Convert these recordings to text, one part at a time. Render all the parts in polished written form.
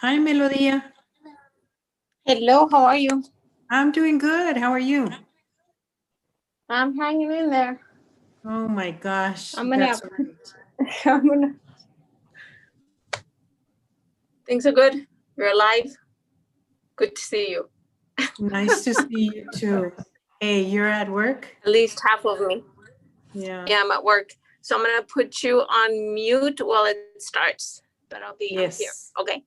Hi, Melodia. Hello, how are you? I'm doing good. How are you? I'm hanging in there. Oh my gosh. I'm gonna- That's right. Things are good. You're alive. Good to see you. Nice to see you too. Hey, you're at work? At least half of me. Yeah. Yeah, I'm at work. So I'm gonna put you on mute while it starts. But I'll be here. Okay.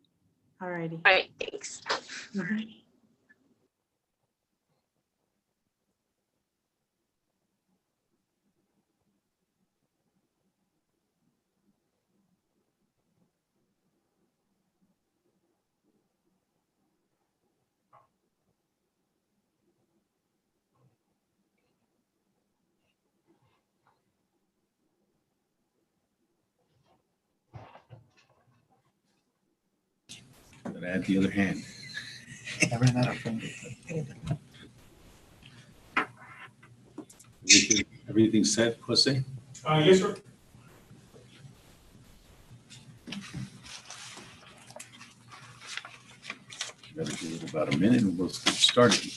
Alrighty. All right, thanks. Mhm. But add the other hand. Everything set, Jose? Yes, sir. Better give it about a minute and we'll get started.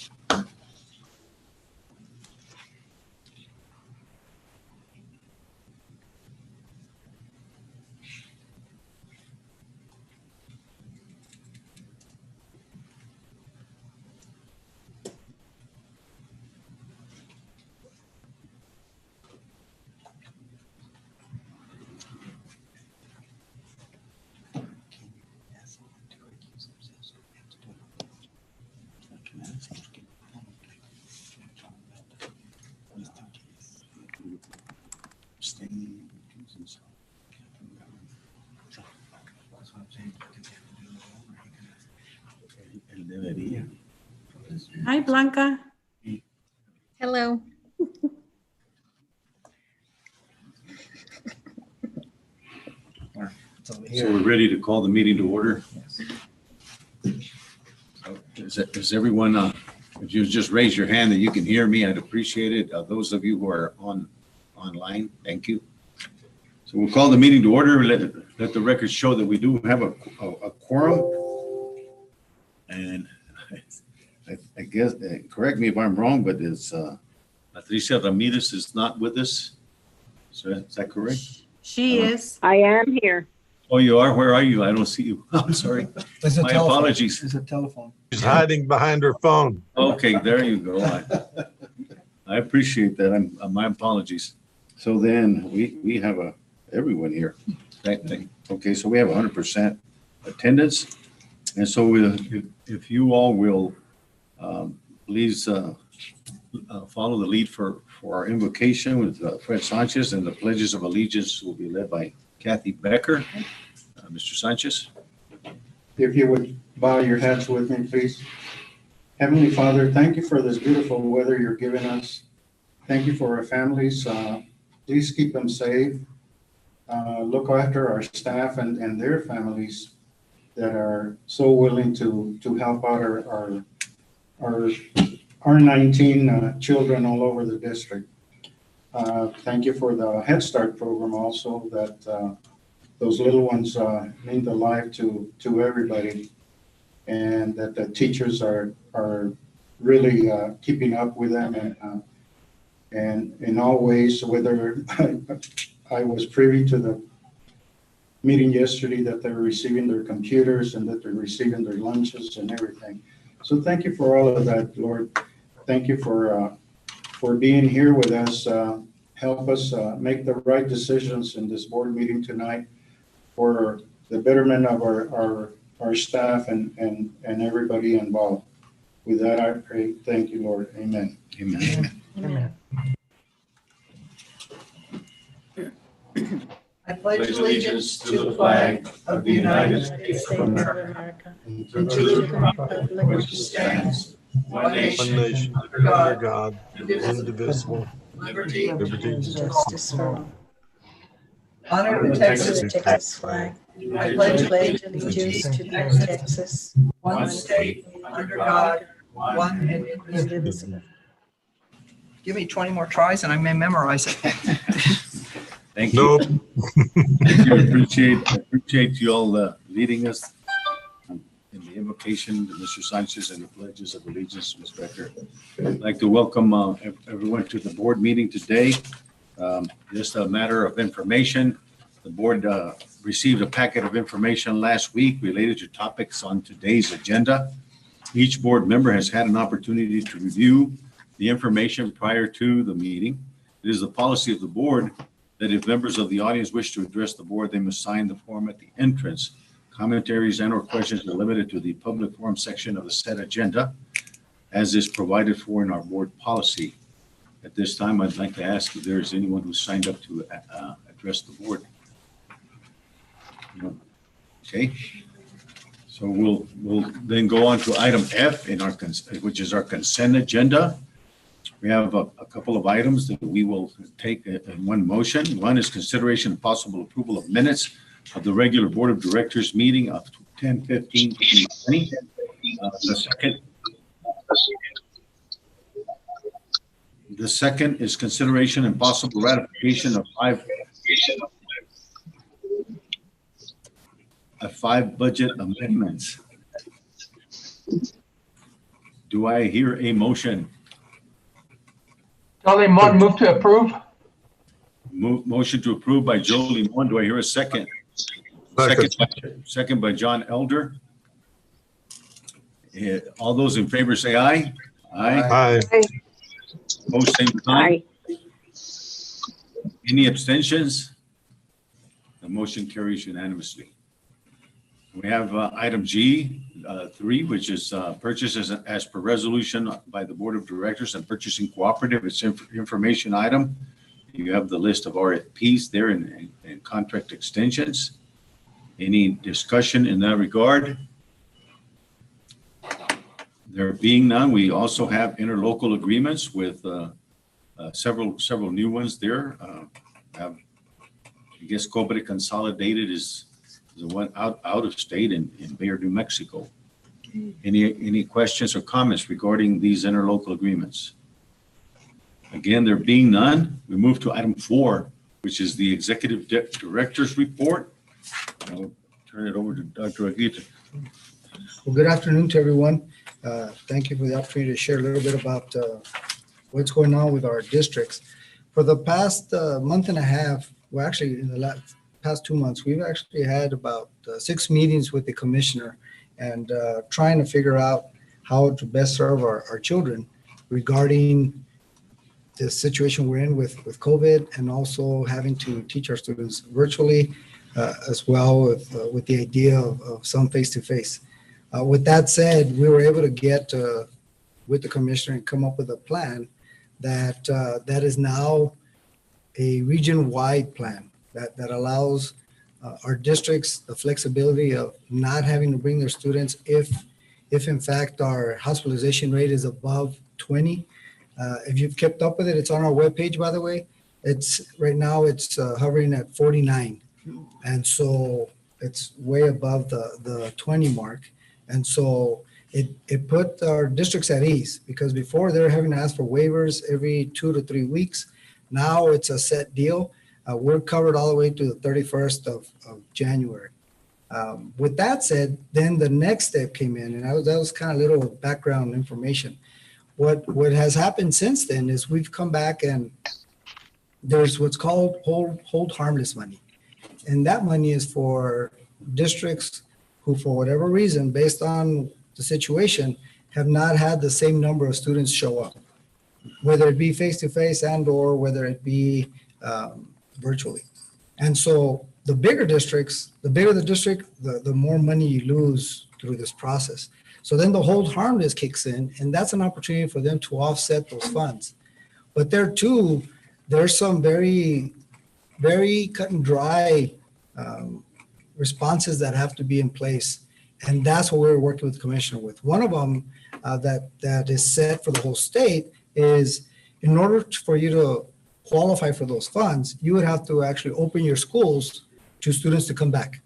Él debería. Hi, Blanca. Hello. So we're ready to call the meeting to order. So is everyone, if you just raise your hand that you can hear me, I'd appreciate it. Those of you who are online, thank you. So we'll call the meeting to order. Let the record show that we do have a quorum. And I guess, correct me if I'm wrong, but is Patricia Ramirez is not with us? So is that correct? She is. I am here. Oh, you are? Where are you? I don't see you. I'm sorry. My apologies. It's a telephone. She's hiding behind her phone. Okay, there you go. I appreciate that. My apologies. So then we have everyone here. Okay, so we have 100% attendance. And so if you all will please follow the lead for our invocation with Fred Sanchez, and the pledges of allegiance will be led by Kathy Becker. Mr. Sanchez. If you would bow your heads with me, please. Heavenly Father, thank you for this beautiful weather you're giving us. Thank you for our families. Please keep them safe. Look after our staff and their families that are so willing to help out our 19 children all over the district. Thank you for the Head Start program also, that those little ones mean the life to everybody, and that the teachers are really keeping up with them, and in all ways, whether I was privy to the meeting yesterday that they're receiving their computers and that they're receiving their lunches and everything. So thank you for all of that, Lord. Thank you for being here with us. Help us make the right decisions in this board meeting tonight for the betterment of our staff and everybody involved. With that, I pray. Thank you, Lord. Amen. Amen. Amen. I pledge allegiance to the flag of the United States of America, and to the republic which stands, one nation, under God, indivisible, liberty and and justice for all. honor the Texas Texas flag. I pledge allegiance to Texas, one state, under God, one and indivisible. Give me 20 more tries and I may memorize it. Thank you. Nope. I appreciate you all leading us. invocation, Mr. Sanchez, and the pledges of allegiance, Ms. Becker. I'd like to welcome everyone to the board meeting today. Just a matter of information. The board received a packet of information last week related to topics on today's agenda. Each board member has had an opportunity to review the information prior to the meeting. It is the policy of the board that if members of the audience wish to address the board, they must sign the form at the entrance. Commentaries and/or questions are limited to the public forum section of the said agenda, as is provided for in our board policy. At this time, I'd like to ask if there is anyone who signed up to address the board. No. Okay. So we'll then go on to item F in our which is our consent agenda. We have a couple of items that we will take in one motion. One is consideration and possible approval of minutes of the regular Board of Directors meeting of 10/15/2020. The second is consideration and possible ratification of five budget amendments. Do I hear a motion? Joe Limon, move to approve. Motion to approve by Joe Limon. Do I hear a second? Second by John Elder. All those in favor say aye. Aye. Opposed, same sign. Any abstentions? The motion carries unanimously. We have item G, 3, which is purchases as per resolution by the Board of Directors and Purchasing Cooperative. It's information item. You have the list of RFPs there and contract extensions. Any discussion in that regard? There being none, we also have interlocal agreements with several new ones there. I guess Cobre Consolidated is the one out of state in Bayer, New Mexico. Any questions or comments regarding these interlocal agreements? Again, there being none, we move to item 4, which is the Executive Director's Report. I'll turn it over to Dr. Aguirre. Well, good afternoon to everyone. Thank you for the opportunity to share a little bit about what's going on with our districts. For the past month and a half, well, actually in the past 2 months, we've actually had about 6 meetings with the commissioner and trying to figure out how to best serve our children regarding the situation we're in with COVID, and also having to teach our students virtually as well with the idea of some face-to-face. With that said, we were able to get with the commissioner and come up with a plan that is now a region-wide plan that allows our districts the flexibility of not having to bring their students if in fact our hospitalization rate is above 20. If you've kept up with it, it's on our webpage, by the way. It's right now it's hovering at 49. And so it's way above the 20 mark. And so it put our districts at ease, because before they were having to ask for waivers every 2 to 3 weeks. Now it's a set deal. We're covered all the way to the 31st of January. With that said, then the next step came in, and that was kind of little background information. What has happened since then is we've come back and there's what's called hold harmless money. And that money is for districts who, for whatever reason, based on the situation, have not had the same number of students show up, whether it be face-to-face and or whether it be virtually. And so the bigger districts, the bigger the district, the more money you lose through this process. So then the hold harmless kicks in, and that's an opportunity for them to offset those funds. But there too, there's some very, very cut and dry responses that have to be in place. And that's what we're working with the commissioner with. One of them that is set for the whole state is, in order for you to qualify for those funds, you would have to actually open your schools to students to come back.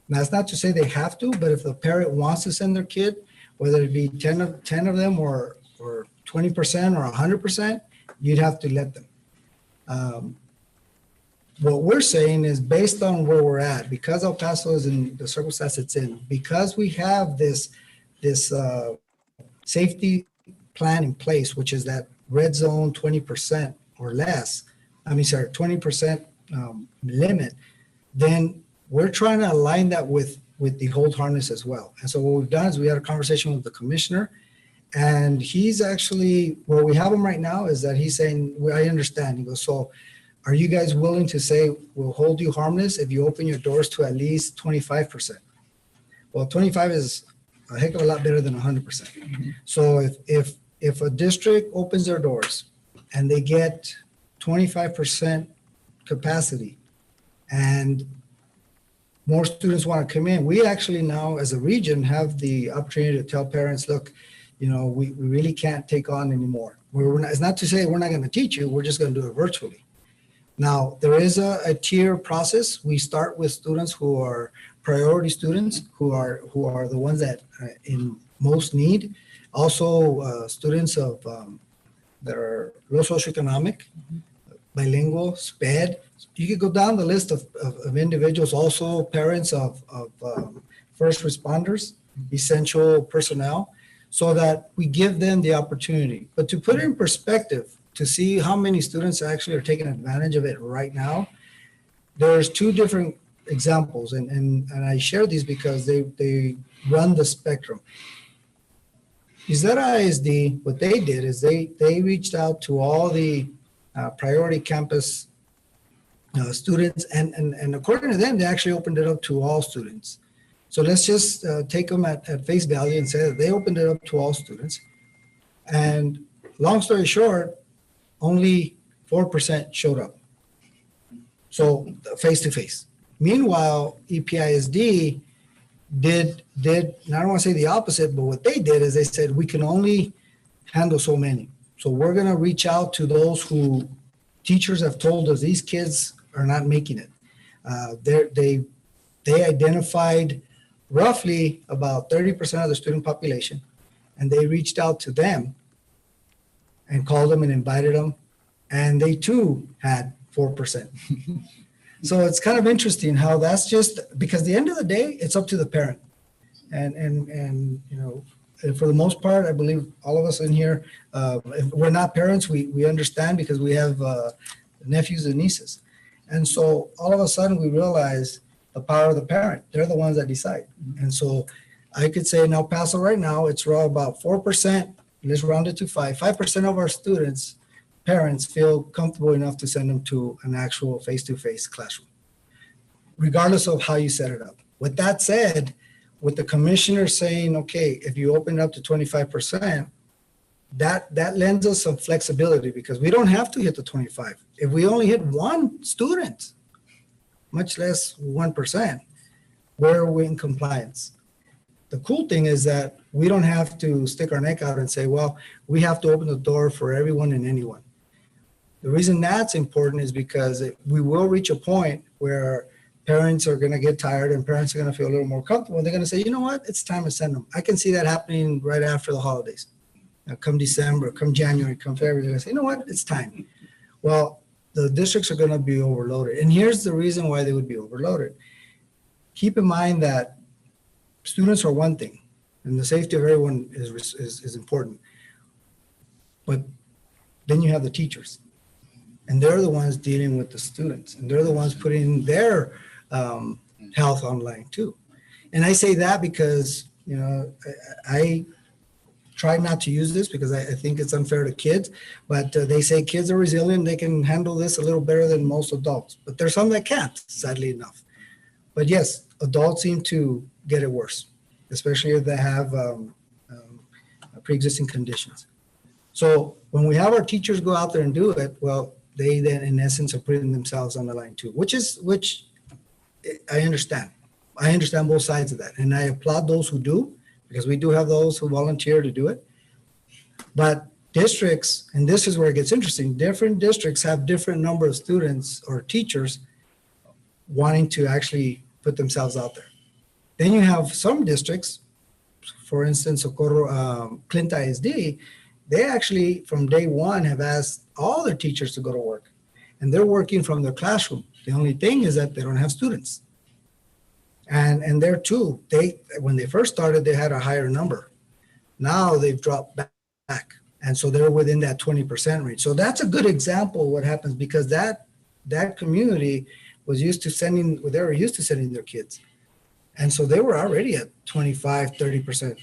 Now, that's not to say they have to, but if the parent wants to send their kid, whether it be 10 of them or 20% or 100%, you'd have to let them. What we're saying is, based on where we're at, because El Paso is in the circumstance it's in, because we have this this safety plan in place, which is that red zone 20% or less, 20% limit, then we're trying to align that with the hold harness as well. And so what we've done is we had a conversation with the commissioner, and he's actually, where we have him right now is that he's saying, well, I understand. He goes, so are you guys willing to say we'll hold you harmless if you open your doors to at least 25%? Well, 25 is a heck of a lot better than 100%. So if a district opens their doors and they get 25% capacity and more students want to come in, we actually now as a region have the opportunity to tell parents, look, we really can't take on anymore. It's not to say we're not going to teach you, we're just going to do it virtually. Now, there is a tier process. We start with students who are priority students, who are the ones that are in most need. Also, students of that are low socioeconomic, bilingual, SPED. You could go down the list of individuals, also parents of first responders, essential personnel, so that we give them the opportunity. But to put it in perspective, to see how many students actually are taking advantage of it right now, there's two different examples, and I share these because they run the spectrum. Izera ISD, what they did is they reached out to all the priority campus students, and according to them, they actually opened it up to all students. So let's just take them at face value and say that they opened it up to all students. And long story short, only 4% showed up. So face-to-face. Meanwhile, EPISD did, and I don't want to say the opposite, but what they did is they said, we can only handle so many. So we're going to reach out to those who teachers have told us these kids are not making it. They identified roughly about 30% of the student population, and they reached out to them and called them and invited them, and they too had 4%. So it's kind of interesting how that's just, because at the end of the day, it's up to the parent. And for the most part, I believe all of us in here, if we're not parents, we understand because we have nephews and nieces. And so all of a sudden we realize the power of the parent. They're the ones that decide. And so I could say in El Paso right now, it's about 4%. Let's round it to 5. 5% of our students, parents, feel comfortable enough to send them to an actual face-to-face classroom, regardless of how you set it up. With that said, with the commissioner saying, okay, if you open it up to 25%, that lends us some flexibility because we don't have to hit the 25. If we only hit one student, much less 1%, we're in compliance. The cool thing is that we don't have to stick our neck out and say, well, we have to open the door for everyone and anyone. The reason that's important is because we will reach a point where parents are going to get tired and parents are going to feel a little more comfortable. They're going to say, you know what, it's time to send them. I can see that happening right after the holidays. Come December, come January, come February, they're going to say, you know what, it's time. Well, the districts are going to be overloaded. And here's the reason why they would be overloaded. Keep in mind that students are one thing, and the safety of everyone is important. But then you have the teachers, and they're the ones dealing with the students, and they're the ones putting their health online too. And I say that because, I try not to use this because I think it's unfair to kids, but they say kids are resilient. They can handle this a little better than most adults, but there's some that can't, sadly enough. But yes, adults seem to get it worse, especially if they have pre-existing conditions. So when we have our teachers go out there and do it, well, they then in essence are putting themselves on the line too, which I understand. I understand both sides of that. And I applaud those who do, because we do have those who volunteer to do it. But districts, and this is where it gets interesting, different districts have different number of students or teachers wanting to actually put themselves out there. Then you have some districts, for instance, Socorro, Clint ISD, they actually from day one have asked all their teachers to go to work, and they're working from their classroom. The only thing is that they don't have students. And there too, when they first started, they had a higher number. Now they've dropped back. And so they're within that 20% range. So that's a good example of what happens, because that community was used to sending, they were used to sending their kids. And so they were already at 25, 30%.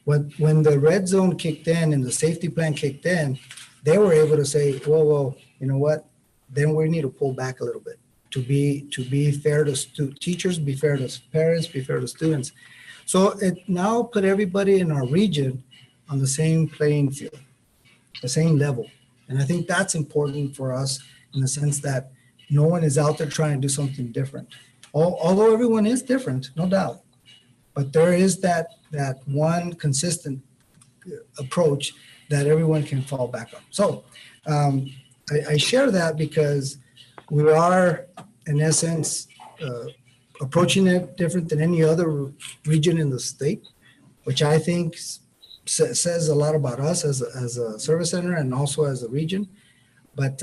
When the red zone kicked in and the safety plan kicked in, they were able to say, well, you know what? Then we need to pull back a little bit to be fair to teachers, be fair to parents, be fair to students. So it now put everybody in our region on the same playing field, the same level. And I think that's important for us in the sense that no one is out there trying to do something different. Although everyone is different, no doubt. But there is that one consistent approach that everyone can fall back on. So I share that because we are, in essence, approaching it different than any other region in the state, which I think says a lot about us as a service center and also as a region. But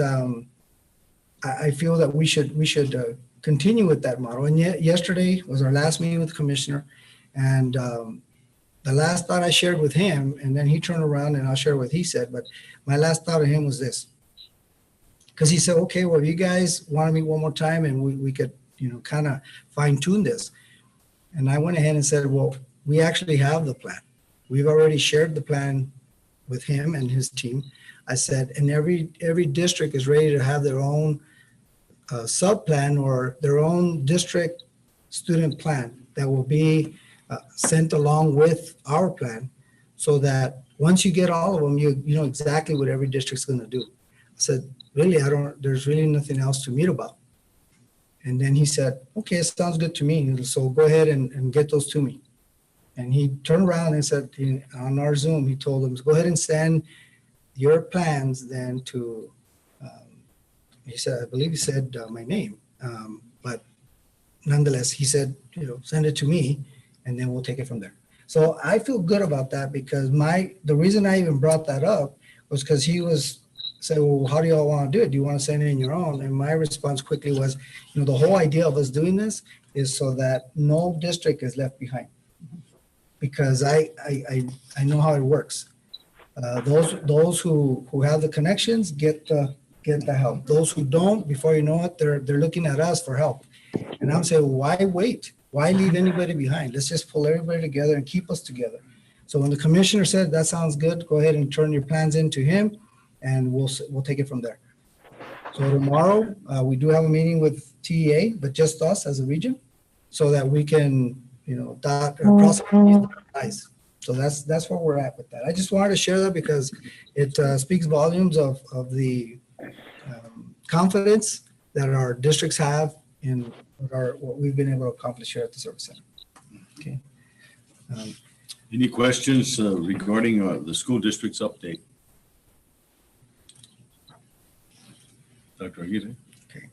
I feel that we should continue with that model. And yet yesterday was our last meeting with the commissioner, and the last thought I shared with him, and then he turned around and I'll share what he said. But my last thought of him was this, because he said, okay, well, if you guys want to meet one more time and we could, kind of fine tune this. And I went ahead and said, well, we actually have the plan. We've already shared the plan with him and his team. I said, and every district is ready to have their own sub-plan or their own district student plan that will be sent along with our plan, so that once you get all of them, you know exactly what every district's going to do. I said, really, there's really nothing else to meet about. And then he said, okay, it sounds good to me. So go ahead and get those to me. And he turned around and said, on our Zoom, he told them, go ahead and send your plans then to, he said, I believe he said my name. But nonetheless, he said, send it to me and then we'll take it from there. So I feel good about that, because the reason I even brought that up was because he was saying, well, how do y'all want to do it? Do you want to send it in your own? And my response quickly was, the whole idea of us doing this is so that no district is left behind. Because I know how it works. Those who have the connections get the help. Those who don't, before you know it, they're looking at us for help. And I'm saying, why wait? Why leave anybody behind? Let's just pull everybody together and keep us together. So when the commissioner said that sounds good, go ahead and turn your plans in to him, and we'll take it from there. So tomorrow we do have a meeting with TEA, but just us as a region, so that we can cross our eyes. So that's where we're at with that. I just wanted to share that because it speaks volumes of the confidence that our districts have in what we've been able to accomplish here at the service center. Okay. Any questions regarding the school district's update? Dr. Aguirre? Okay.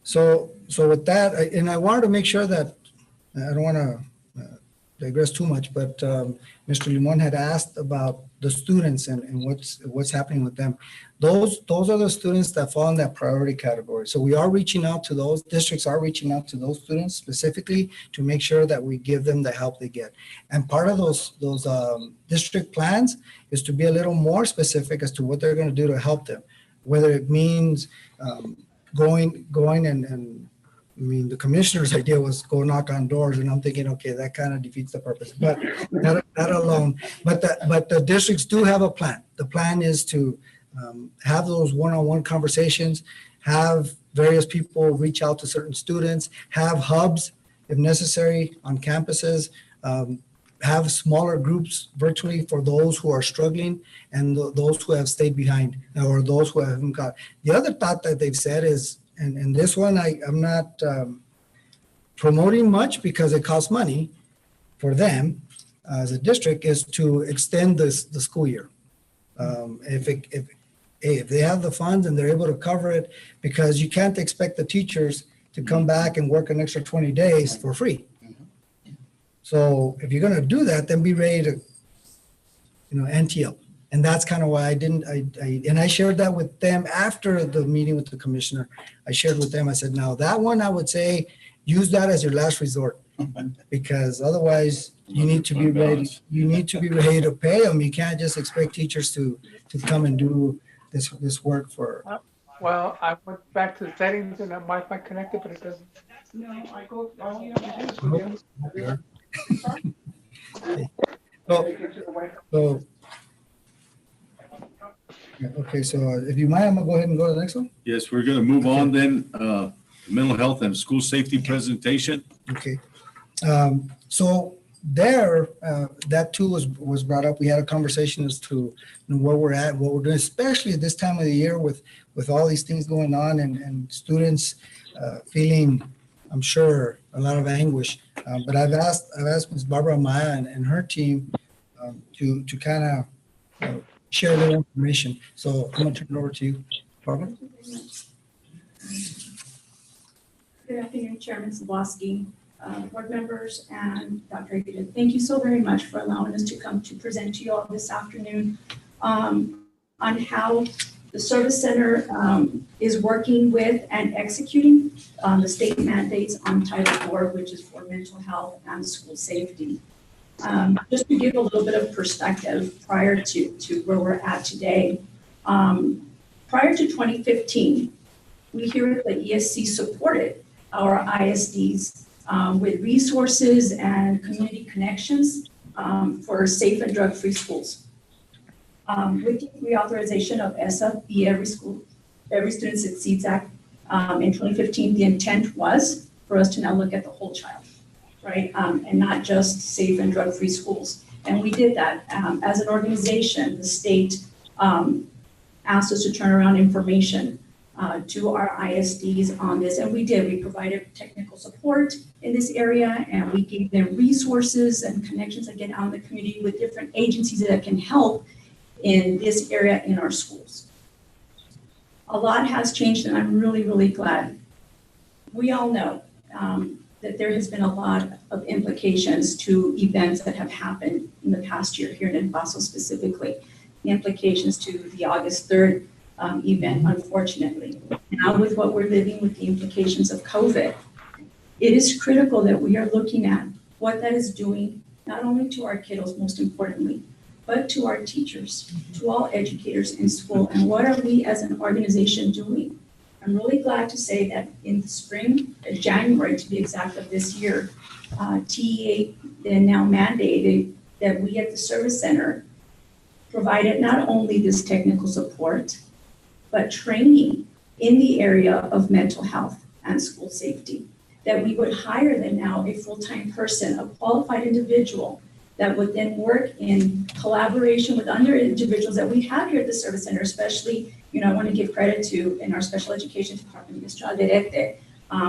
So with that, and I wanted to make sure that I don't want to digress too much, but Mr. Limon had asked about the students and what's happening with them. Those are the students that fall in that priority category. So we are reaching out to those districts, are reaching out to those students specifically to make sure that we give them the help they get. And part of those district plans is to be a little more specific as to what they're going to do to help them, whether it means going and I mean, the commissioner's idea was go knock on doors, and I'm thinking, okay, that kind of defeats the purpose. But that alone. But the districts do have a plan. The plan is to have those one-on-one conversations, have various people reach out to certain students, have hubs if necessary on campuses, have smaller groups virtually for those who are struggling and those who have stayed behind or those who haven't got. The other thought that they've said is, and this one I'm not promoting much because it costs money for them as a district, is to extend the school year. If they have the funds and they're able to cover it, because you can't expect the teachers to come back and work an extra 20 days for free. So if you're going to do that, then be ready to, NTL. And that's kind of why I shared that with them after the meeting with the commissioner. I shared with them, I said, now that one I would say use that as your last resort, because otherwise you need to be ready. You need to be ready to pay them. You can't just expect teachers to come and do this work for. Well, I went back to the settings and that Wi-Fi connected, but it doesn't. No, all you have to do is go So, yeah, okay, so if you mind, I'm gonna go ahead and go to the next one. Yes, we're gonna move on then, mental health and school safety presentation. Okay. So there, that too was brought up. We had a conversation as to where we're at, what we're doing, especially at this time of the year with all these things going on and students feeling, I'm sure, a lot of anguish. But I've asked Ms. Barbara Maya and her team to kind of share their information. So I'm gonna turn it over to you, Barbara. Good afternoon, Chairman Zablosky, board members, and Dr. Aguirre. Thank you so very much for allowing us to come to present to you all this afternoon on how the service center is working with and executing the state mandates on Title IV, which is for mental health and school safety. Just to give a little bit of perspective prior to where we're at today, prior to 2015, we here at the ESC supported our ISDs with resources and community connections for safe and drug-free schools. With the reauthorization of ESSA, the Every Student Succeeds Act, in 2015, the intent was for us to now look at the whole child, right? And not just safe and drug-free schools. And we did that. As an organization, the state asked us to turn around information to our ISDs on this, and we did. We provided technical support in this area, and we gave them resources and connections again out in the community with different agencies that can help in this area in our schools. A lot has changed, and I'm really, really glad. We all know that there has been a lot of implications to events that have happened in the past year here in El Paso specifically. The implications to the August 3rd event, unfortunately. Now with what we're living with the implications of COVID, it is critical that we are looking at what that is doing, not only to our kiddos, most importantly, but to our teachers, to all educators in school, and what are we as an organization doing? I'm really glad to say that in the spring, January to be exact of this year, TEA then now mandated that we at the service center provided not only this technical support, but training in the area of mental health and school safety, that we would hire then now a full-time person, a qualified individual that would then work in collaboration with other individuals that we have here at the service center, especially, I want to give credit to in our special education department, Mr. Alderete,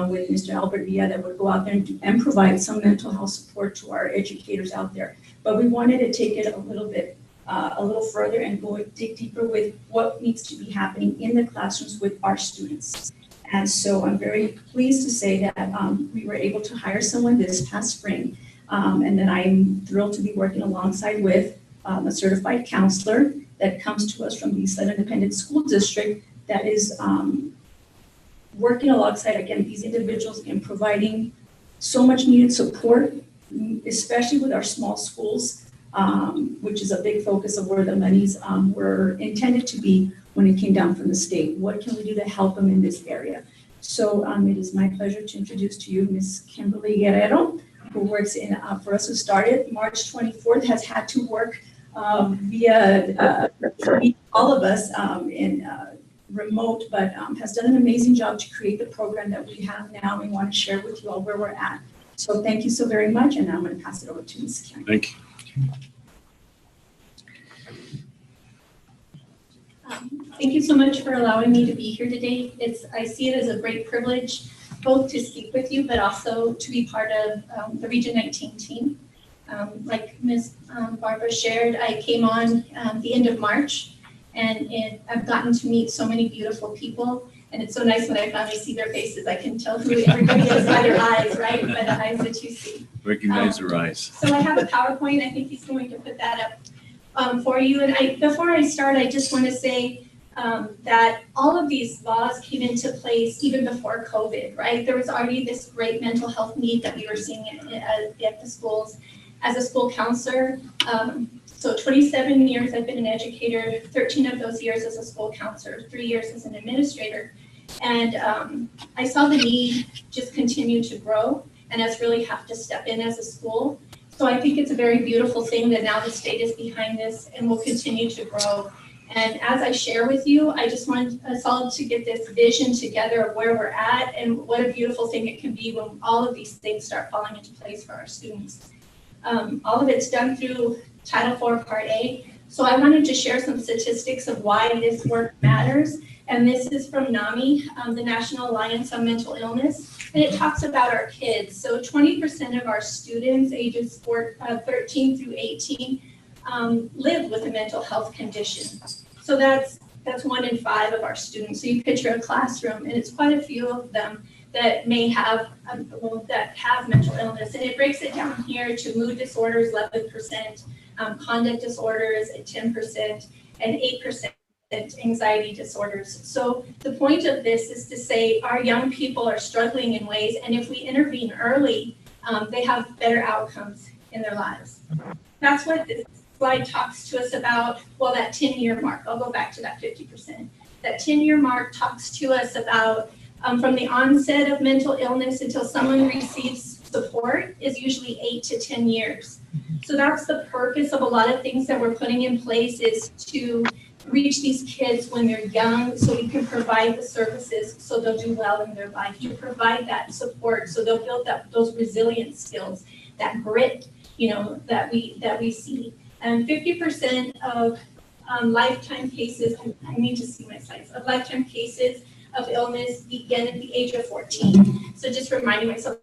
with Mr. Albert Villa, that would go out there and provide some mental health support to our educators out there. But we wanted to take it a little further and dig deeper with what needs to be happening in the classrooms with our students. And so I'm very pleased to say that we were able to hire someone this past spring, and that I'm thrilled to be working alongside with a certified counselor that comes to us from the East Side Independent School District that is working alongside, again, these individuals in providing so much needed support, especially with our small schools, which is a big focus of where the monies were intended to be when it came down from the state. What can we do to help them in this area? So it is my pleasure to introduce to you Ms. Kimberly Guerrero, who works in, for us who started March 24th, has had to work via all of us in remote, but has done an amazing job to create the program that we have now. We want to share with you all where we're at. So thank you so very much, and I'm going to pass it over to Ms. Kim. Thank you. Thank you so much for allowing me to be here today. I see it as a great privilege, both to speak with you, but also to be part of the Region 19 team. Like Ms. Barbara shared, I came on the end of March, and I've gotten to meet so many beautiful people, and it's so nice when I finally see their faces. I can tell who everybody is by their eyes, right? By the eyes that you see. Recognize their eyes. So I have a PowerPoint. I think he's going to put that up for you. And before I start, I just want to say that all of these laws came into place even before COVID, right? There was already this great mental health need that we were seeing at the schools. As a school counselor, so 27 years I've been an educator, 13 of those years as a school counselor, 3 years as an administrator. And I saw the need just continue to grow and us really have to step in as a school. So I think it's a very beautiful thing that now the state is behind this and will continue to grow. And as I share with you, I just want us all to get this vision together of where we're at and what a beautiful thing it can be when all of these things start falling into place for our students. All of it's done through Title IV Part A. So I wanted to share some statistics of why this work matters. And this is from NAMI, the National Alliance on Mental Illness. And it talks about our kids. So 20% of our students ages 13 through 18 live with a mental health condition. So that's 1 in 5 of our students. So you picture a classroom, and it's quite a few of them that may have that have mental illness, and it breaks it down here to mood disorders 11%, conduct disorders at 10%, and 8% anxiety disorders. So the point of this is to say our young people are struggling in ways, and if we intervene early, they have better outcomes in their lives. That's what this slide talks to us about. Well, that 10-year mark, I'll go back to that 50%. That 10-year mark talks to us about from the onset of mental illness until someone receives support is usually 8 to 10 years. So that's the purpose of a lot of things that we're putting in place, is to reach these kids when they're young so we can provide the services so they'll do well in their life, to provide that support so they'll build those resilient skills, that grit, that we see. And 50% of lifetime cases, I need to see my slides, of lifetime cases of illness begin at the age of 14. So just reminding myself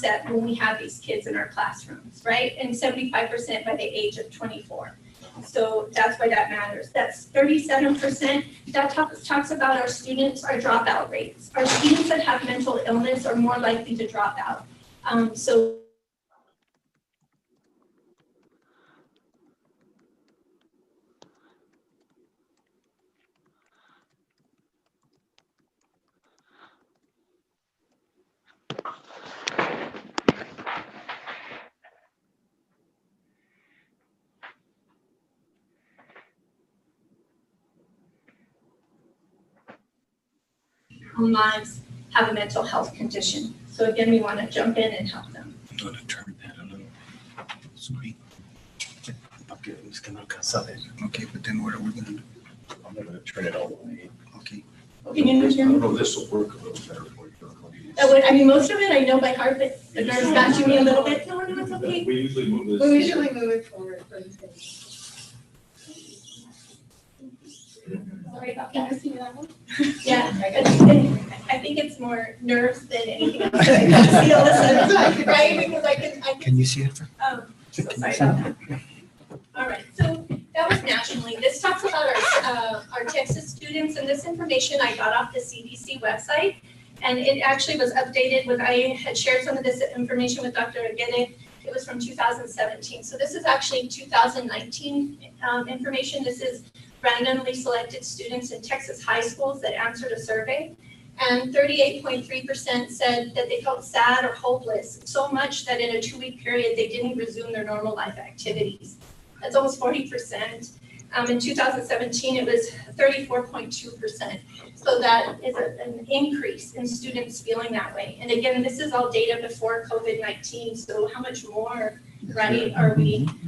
that when we have these kids in our classrooms, right? And 75% by the age of 24. So that's why that matters. That's 37%. That talks about our students, our dropout rates. Our students that have mental illness are more likely to drop out. So lives have a mental health condition. So again, we want to jump in and help them. I'm going to turn that a little screen. Okay, it's going to cancel it. Okay, but then what are we going to do? I'm going to turn it all the way. Okay. Can you hear me? know, this will work a little better for you. Most of it I know by heart, but the nurse got to me a little bit. No, it's okay. We usually move this. We usually move it forward for the stage. Sorry about that. Yeah, I think it's more nerves than anything else. I can see all of a sudden, right? Because I can. Can you see it? So sorry about that. All right, so that was nationally. This talks about our Texas students, and this information I got off the CDC website, and it actually was updated when I had shared some of this information with Dr. Aguirre. It was from 2017. So this is actually 2019 information. This is randomly selected students in Texas high schools that answered a survey. And 38.3% said that they felt sad or hopeless, so much that in a 2-week period, they didn't resume their normal life activities. That's almost 40%. In 2017, it was 34.2%. So that is an increase in students feeling that way. And again, this is all data before COVID-19. So how much more, right, are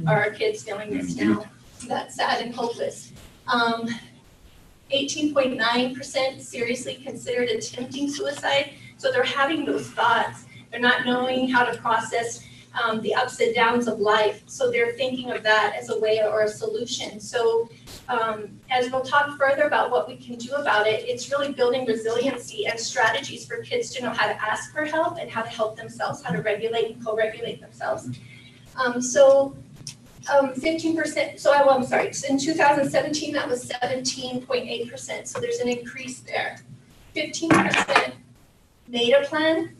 our kids feeling this now? That's sad and hopeless. 18.9% seriously considered attempting suicide. So they're having those thoughts. They're not knowing how to process the ups and downs of life. So they're thinking of that as a way or a solution. So as we'll talk further about what we can do about it, it's really building resiliency and strategies for kids to know how to ask for help and how to help themselves, how to regulate and co-regulate themselves. 15%, I'm sorry, in 2017, that was 17.8%. So there's an increase there. 15% made a plan,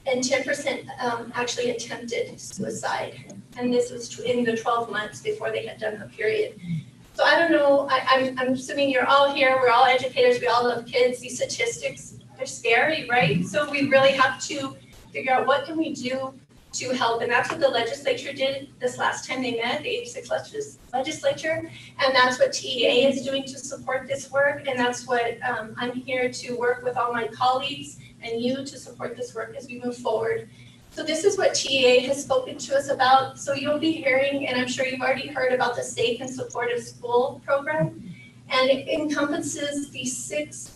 and 10% actually attempted suicide. And this was in the 12 months before they had done the period. So I don't know, I'm assuming you're all here, we're all educators, we all love kids, these statistics, they're scary, right? So we really have to figure out what can we do to help, and that's what the legislature did this last time they met, the 86 legislature, and that's what TEA is doing to support this work, and that's what I'm here to work with all my colleagues and you to support this work as we move forward. So this is what TEA has spoken to us about. So you'll be hearing, and I'm sure you've already heard about the Safe and Supportive School program. And it encompasses these six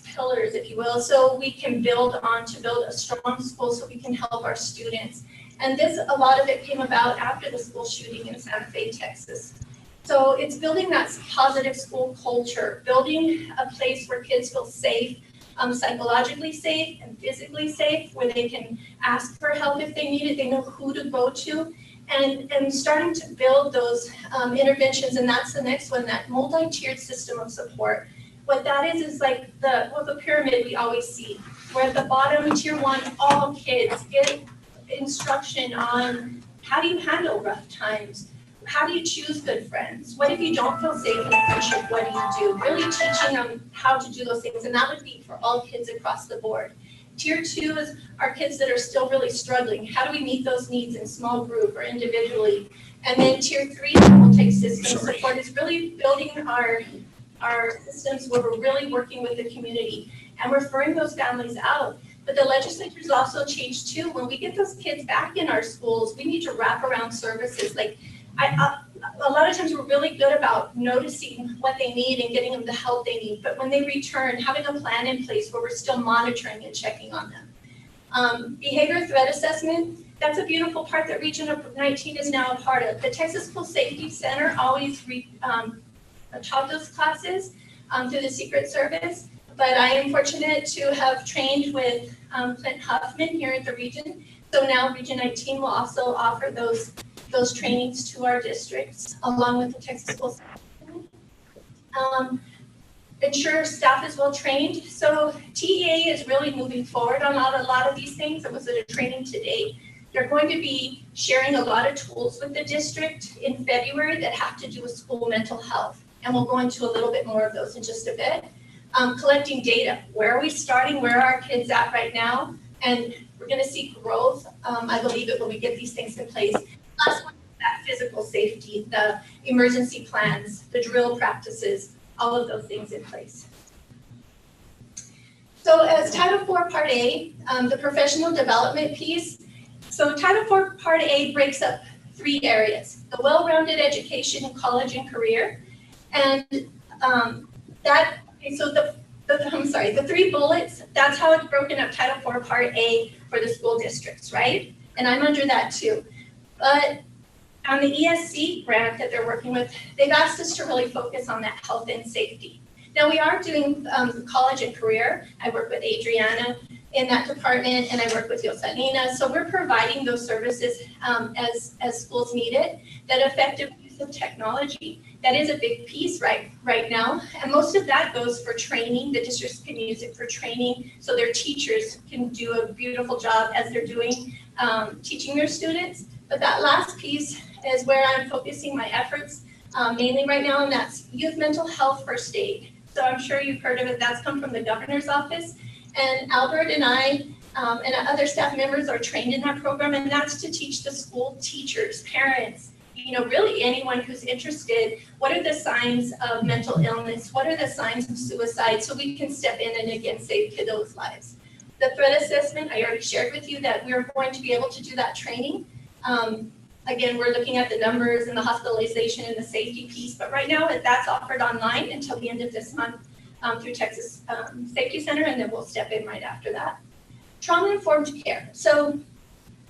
pillars, if you will, so we can build on to build a strong school so we can help our students. And a lot of it came about after the school shooting in Santa Fe, Texas. So it's building that positive school culture, building a place where kids feel safe, psychologically safe and physically safe, where they can ask for help if they need it, they know who to go to, and starting to build those interventions. And that's the next one, that multi-tiered system of support. What that is like the pyramid we always see, where at the bottom, tier 1, all kids get instruction on how do you handle rough times, how do you choose good friends? What if you don't feel safe in a friendship? What do you do? Really teaching them how to do those things. And that would be for all kids across the board. Tier 2 is our kids that are still really struggling. How do we meet those needs in small group or individually? And then tier 3, multi-system support, is really building our systems where we're really working with the community and referring those families out. But the legislature's also changed too. When we get those kids back in our schools, we need to wrap around services. Like a lot of times we're really good about noticing what they need and getting them the help they need. But when they return, having a plan in place where we're still monitoring and checking on them. Behavior threat assessment, that's a beautiful part that Region 19 is now a part of. The Texas School Safety Center always taught those classes through the Secret Service. But I am fortunate to have trained with Clint Huffman here at the region. So now Region 19 will also offer those trainings to our districts along with the Texas School Safety Center. Ensure staff is well trained. So TEA is really moving forward on a lot of these things. It was at a training today. They're going to be sharing a lot of tools with the district in February that have to do with school mental health. And we'll go into a little bit more of those in just a bit. Collecting data. Where are we starting? Where are our kids at right now? And we're going to see growth, I believe it, when we get these things in place. Last one, that physical safety, the emergency plans, the drill practices, all of those things in place. So as Title IV Part A, the professional development piece. So Title IV Part A breaks up 3 areas: the well-rounded education in college and career. And the 3 bullets, that's how it's broken up, Title IV Part A for the school districts, right? And I'm under that too. But on the ESC grant that they're working with, they've asked us to really focus on that health and safety. Now we are doing college and career. I work with Adriana in that department, and I work with Yoselina. So we're providing those services as schools need it. That effective use of technology, that is a big piece right now. And most of that goes for training. The districts can use it for training, so their teachers can do a beautiful job as they're doing teaching their students. But that last piece is where I'm focusing my efforts mainly right now, and that's youth mental health first aid. So I'm sure you've heard of it. That's come from the governor's office. And Albert and I and other staff members are trained in that program, and that's to teach the school teachers, parents, really anyone who's interested, what are the signs of mental illness? What are the signs of suicide? So we can step in and again save kiddos' lives. The threat assessment, I already shared with you that we're going to be able to do that training. Again, we're looking at the numbers and the hospitalization and the safety piece, but right now that's offered online until the end of this month through Texas Safety Center, and then we'll step in right after that. Trauma-informed care. So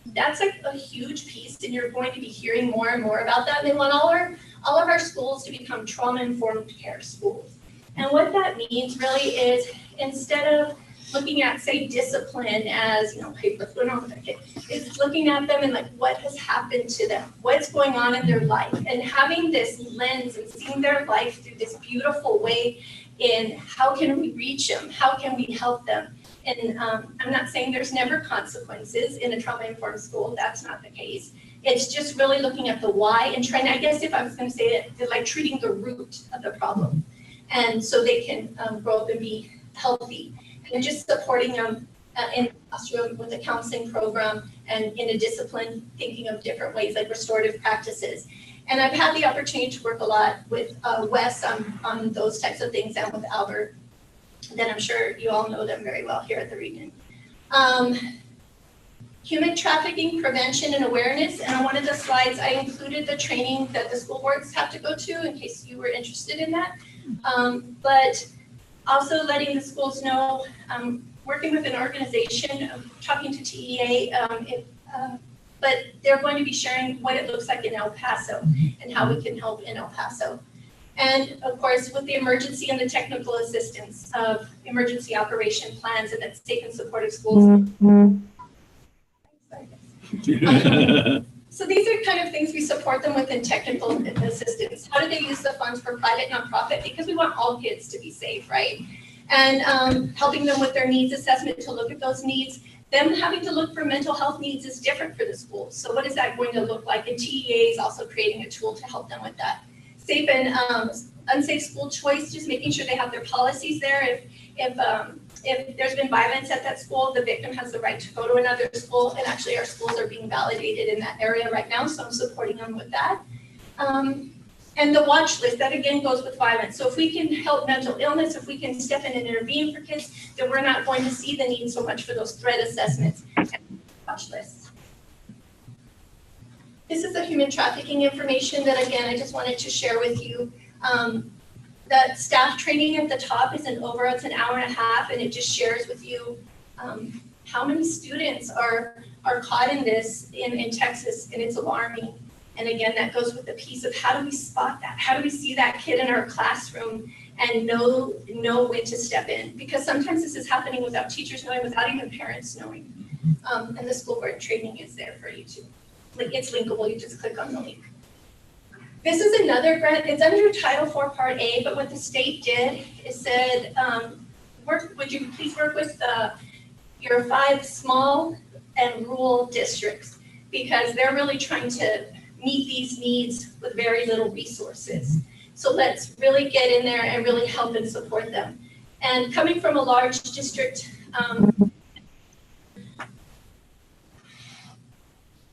that's a huge piece, and you're going to be hearing more and more about that. They want all of our schools to become trauma-informed care schools. And what that means really is, instead of looking at, say, discipline as, hey, what's going on with that kid, is looking at them and what has happened to them, what's going on in their life, and having this lens and seeing their life through this beautiful way in how can we reach them, how can we help them. And I'm not saying there's never consequences in a trauma-informed school, that's not the case. It's just really looking at the why and trying, I guess if I was gonna say it, they're like treating the root of the problem. And so they can grow up and be healthy. And just supporting them in the classroom with a counseling program and in a discipline, thinking of different ways like restorative practices. And I've had the opportunity to work a lot with Wes on those types of things and with Albert. Then I'm sure you all know them very well here at the Region. Human trafficking prevention and awareness. And on one of the slides, I included the training that the school boards have to go to in case you were interested in that. But also letting the schools know, working with an organization, talking to TEA, but they're going to be sharing what it looks like in El Paso and how we can help in El Paso. And of course, with the emergency and the technical assistance of emergency operation plans and that safe and supportive schools. So these are kind of things we support them with in technical assistance. How do they use the funds for private nonprofit? Because we want all kids to be safe, right? And helping them with their needs assessment to look at those needs. Them having to look for mental health needs is different for the schools. So what is that going to look like? And TEA is also creating a tool to help them with that. Safe and unsafe school choice, just making sure they have their policies there. If there's been violence at that school, the victim has the right to go to another school. And actually our schools are being validated in that area right now. So I'm supporting them with that. And the watch list, that again goes with violence. So if we can help mental illness, if we can step in and intervene for kids, then we're not going to see the need so much for those threat assessments and watch lists. This is the human trafficking information that, again, I just wanted to share with you. The staff training at the top is it's an hour and a half, and it just shares with you how many students are caught in this in Texas, and it's alarming. And again, that goes with the piece of how do we spot that? How do we see that kid in our classroom and know when to step in? Because sometimes this is happening without teachers knowing, without even parents knowing. And the school board training is there for you too. It's linkable, you just click on the link. This is another grant, it's under Title IV Part A, but what the state did is said, would you please work with your 5 small and rural districts, because they're really trying to meet these needs with very little resources. So let's really get in there and really help and support them. And coming from a large district,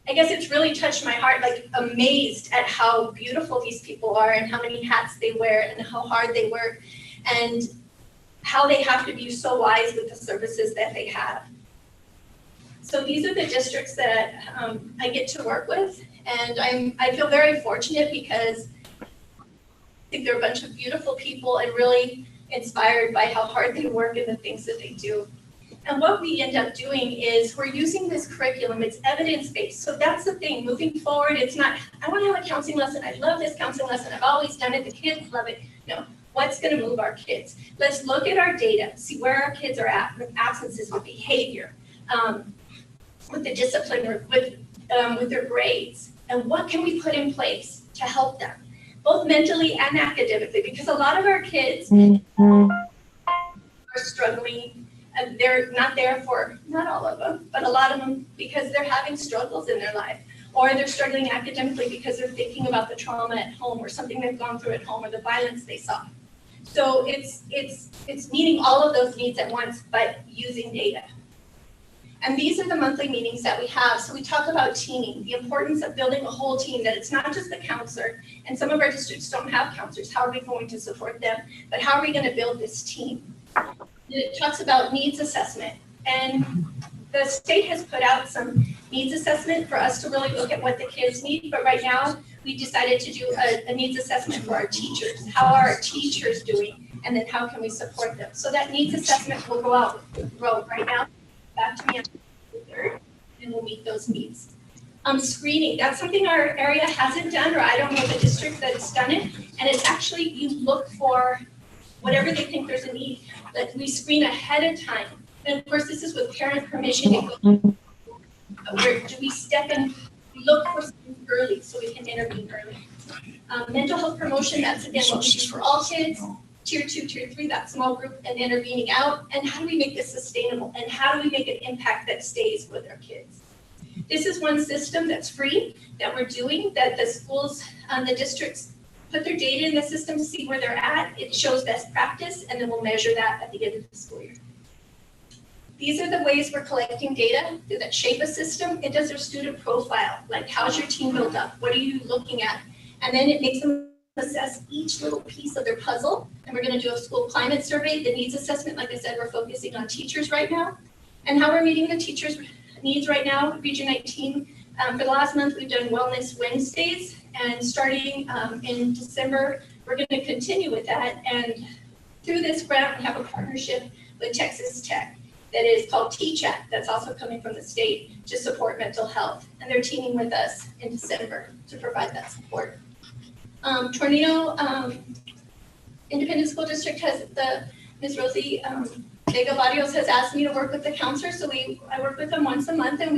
I guess it's really touched my heart, like amazed at how beautiful these people are and how many hats they wear and how hard they work and how they have to be so wise with the services that they have. So these are the districts that I get to work with, and I feel very fortunate because I think they're a bunch of beautiful people and really inspired by how hard they work and the things that they do. And what we end up doing is we're using this curriculum, it's evidence-based. So that's the thing, moving forward, it's not, I want to have a counseling lesson, I love this counseling lesson, I've always done it, the kids love it. No, what's going to move our kids? Let's look at our data, see where our kids are at with absences, with behavior, with the discipline, with their grades, and what can we put in place to help them, both mentally and academically, because a lot of our kids are struggling. And they're not there for, not all of them, but a lot of them because they're having struggles in their life, or they're struggling academically because they're thinking about the trauma at home or something they've gone through at home or the violence they saw. So it's meeting all of those needs at once, but using data. And these are the monthly meetings that we have. So we talk about teaming, the importance of building a whole team, that it's not just the counselor, and some of our districts don't have counselors. How are we going to support them? But how are we going to build this team? It talks about needs assessment, and the state has put out some needs assessment for us to really look at what the kids need, but right now we decided to do a needs assessment for our teachers. How are our teachers doing, and then how can we support them? So that needs assessment will go out right now, back to me on the 3rd, and we'll meet those needs. Screening, that's something our area hasn't done, or I don't know the district that's done it, and it's actually, you look for whatever they think there's a need, that we screen ahead of time. And of course, this is with parent permission. Where do we step in, we look for something early so we can intervene early. Mental health promotion, that's again what we do for all kids. Tier 2, Tier 3, that small group, and intervening out. And how do we make this sustainable? And how do we make an impact that stays with our kids? This is one system that's free that we're doing, that the schools, the districts put their data in the system to see where they're at. It shows best practice, and then we'll measure that at the end of the school year. These are the ways we're collecting data that shape a system. It does their student profile, like how's your team built up? What are you looking at? And then it makes them assess each little piece of their puzzle. And we're gonna do a school climate survey, the needs assessment. Like I said, we're focusing on teachers right now. And how we're meeting the teachers' needs right now, Region 19. For the last month, we've done Wellness Wednesdays. And starting in December, we're gonna continue with that. And through this grant, we have a partnership with Texas Tech that is called T-Chat, that's also coming from the state to support mental health. And they're teaming with us in December to provide that support. Tornado Independent School District has Ms. Rosie Vega Barrios has asked me to work with the counselors, so I work with them once a month, and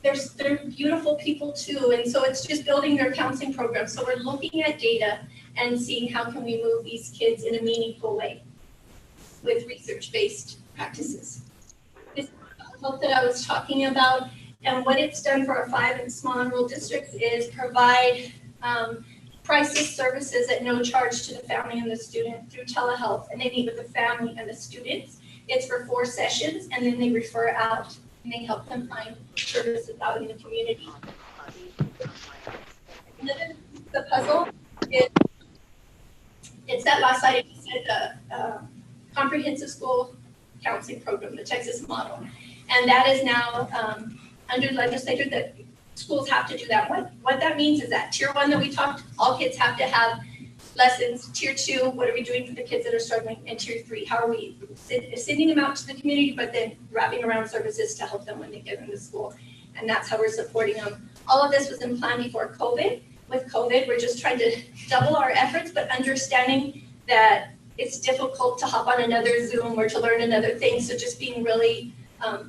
they're beautiful people too, and so it's just building their counseling program. So we're looking at data and seeing how can we move these kids in a meaningful way with research-based practices. This help that I was talking about and what it's done for our 5 and small and rural districts is provide crisis services at no charge to the family and the student through telehealth, and they meet with the family and the students. It's for 4 sessions, and then they refer out and they help them find services out in the community. The puzzle is, it's that last slide, you said the comprehensive school counseling program, the Texas model. And that is now under the legislature that schools have to do that. What that means is that tier 1 that we talked, all kids have to have lessons. Tier 2, what are we doing for the kids that are struggling? And tier 3, how are we sending them out to the community, but then wrapping around services to help them when they get into school. And that's how we're supporting them. All of this was in plan before COVID. With COVID, we're just trying to double our efforts, but understanding that it's difficult to hop on another Zoom or to learn another thing. So just being really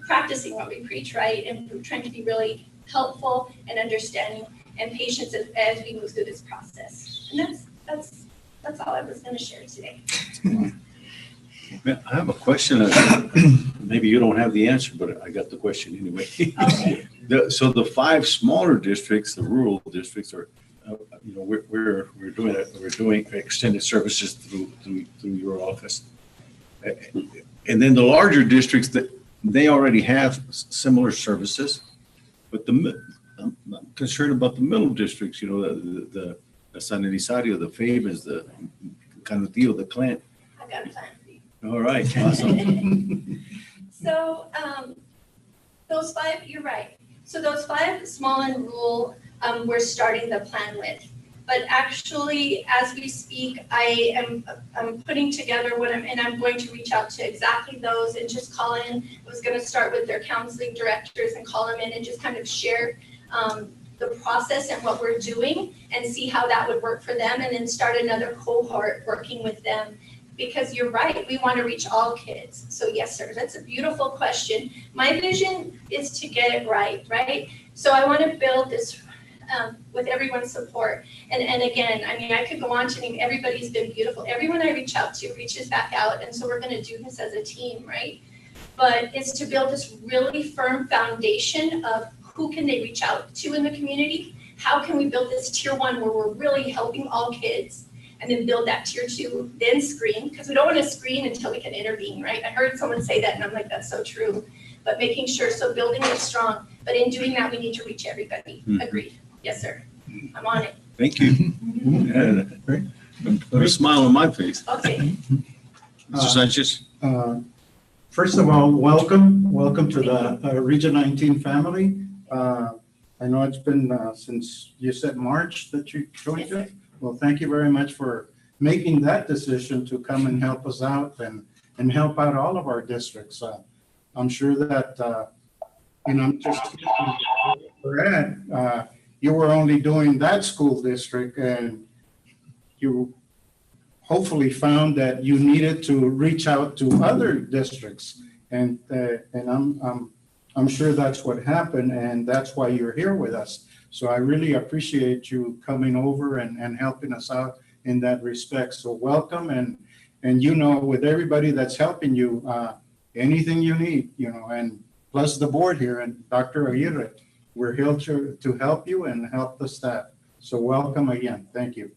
practicing what we preach, right? And trying to be really helpful and understanding and patient as we move through this process. And that's all I was going to share today. I have a question. Maybe you don't have the answer, but I got the question anyway. Okay. So the 5 smaller districts, the rural districts, are, we're doing extended services through your office, and then the larger districts that they already have similar services, but I'm concerned about the middle districts. The San Elizario, the Favens, the Canutillo, the Clint. I've got a plan for you. All right, awesome. So those 5, you're right. So those 5 small and rural, we're starting the plan with. But actually, as we speak, I'm putting together I'm going to reach out to exactly those and just call in. I was going to start with their counseling directors and call them in and just kind of share the process and what we're doing and see how that would work for them, and then start another cohort working with them. Because you're right, we want to reach all kids. So yes, sir, that's a beautiful question. My vision is to get it right? So I want to build this with everyone's support. And again, I mean, I could go on to name, everybody's been beautiful. Everyone I reach out to reaches back out. And so we're going to do this as a team, right? But it's to build this really firm foundation of who can they reach out to in the community? How can we build this tier 1 where we're really helping all kids? And then build that tier 2, then screen, because we don't want to screen until we can intervene, right? I heard someone say that and I'm like, that's so true. But making sure, so building it strong, but in doing that, we need to reach everybody. Agreed. Yes, sir. I'm on it. Thank you. Put a smile on my face. Okay. Mr. Sanchez? First of all, welcome to the Region 19 family. I know it's been since you said March that you joined us. Well, thank you very much for making that decision to come and help us out and help out all of our districts. I'm sure that, I'm just, Brad, you were only doing that school district, and you hopefully found that you needed to reach out to other districts. And I'm sure that's what happened, and that's why you're here with us. So I really appreciate you coming over and helping us out in that respect. So welcome, and with everybody that's helping you, anything you need, and plus the board here and Dr. Aguirre, We're here to help you and help the staff. So welcome again. Thank you.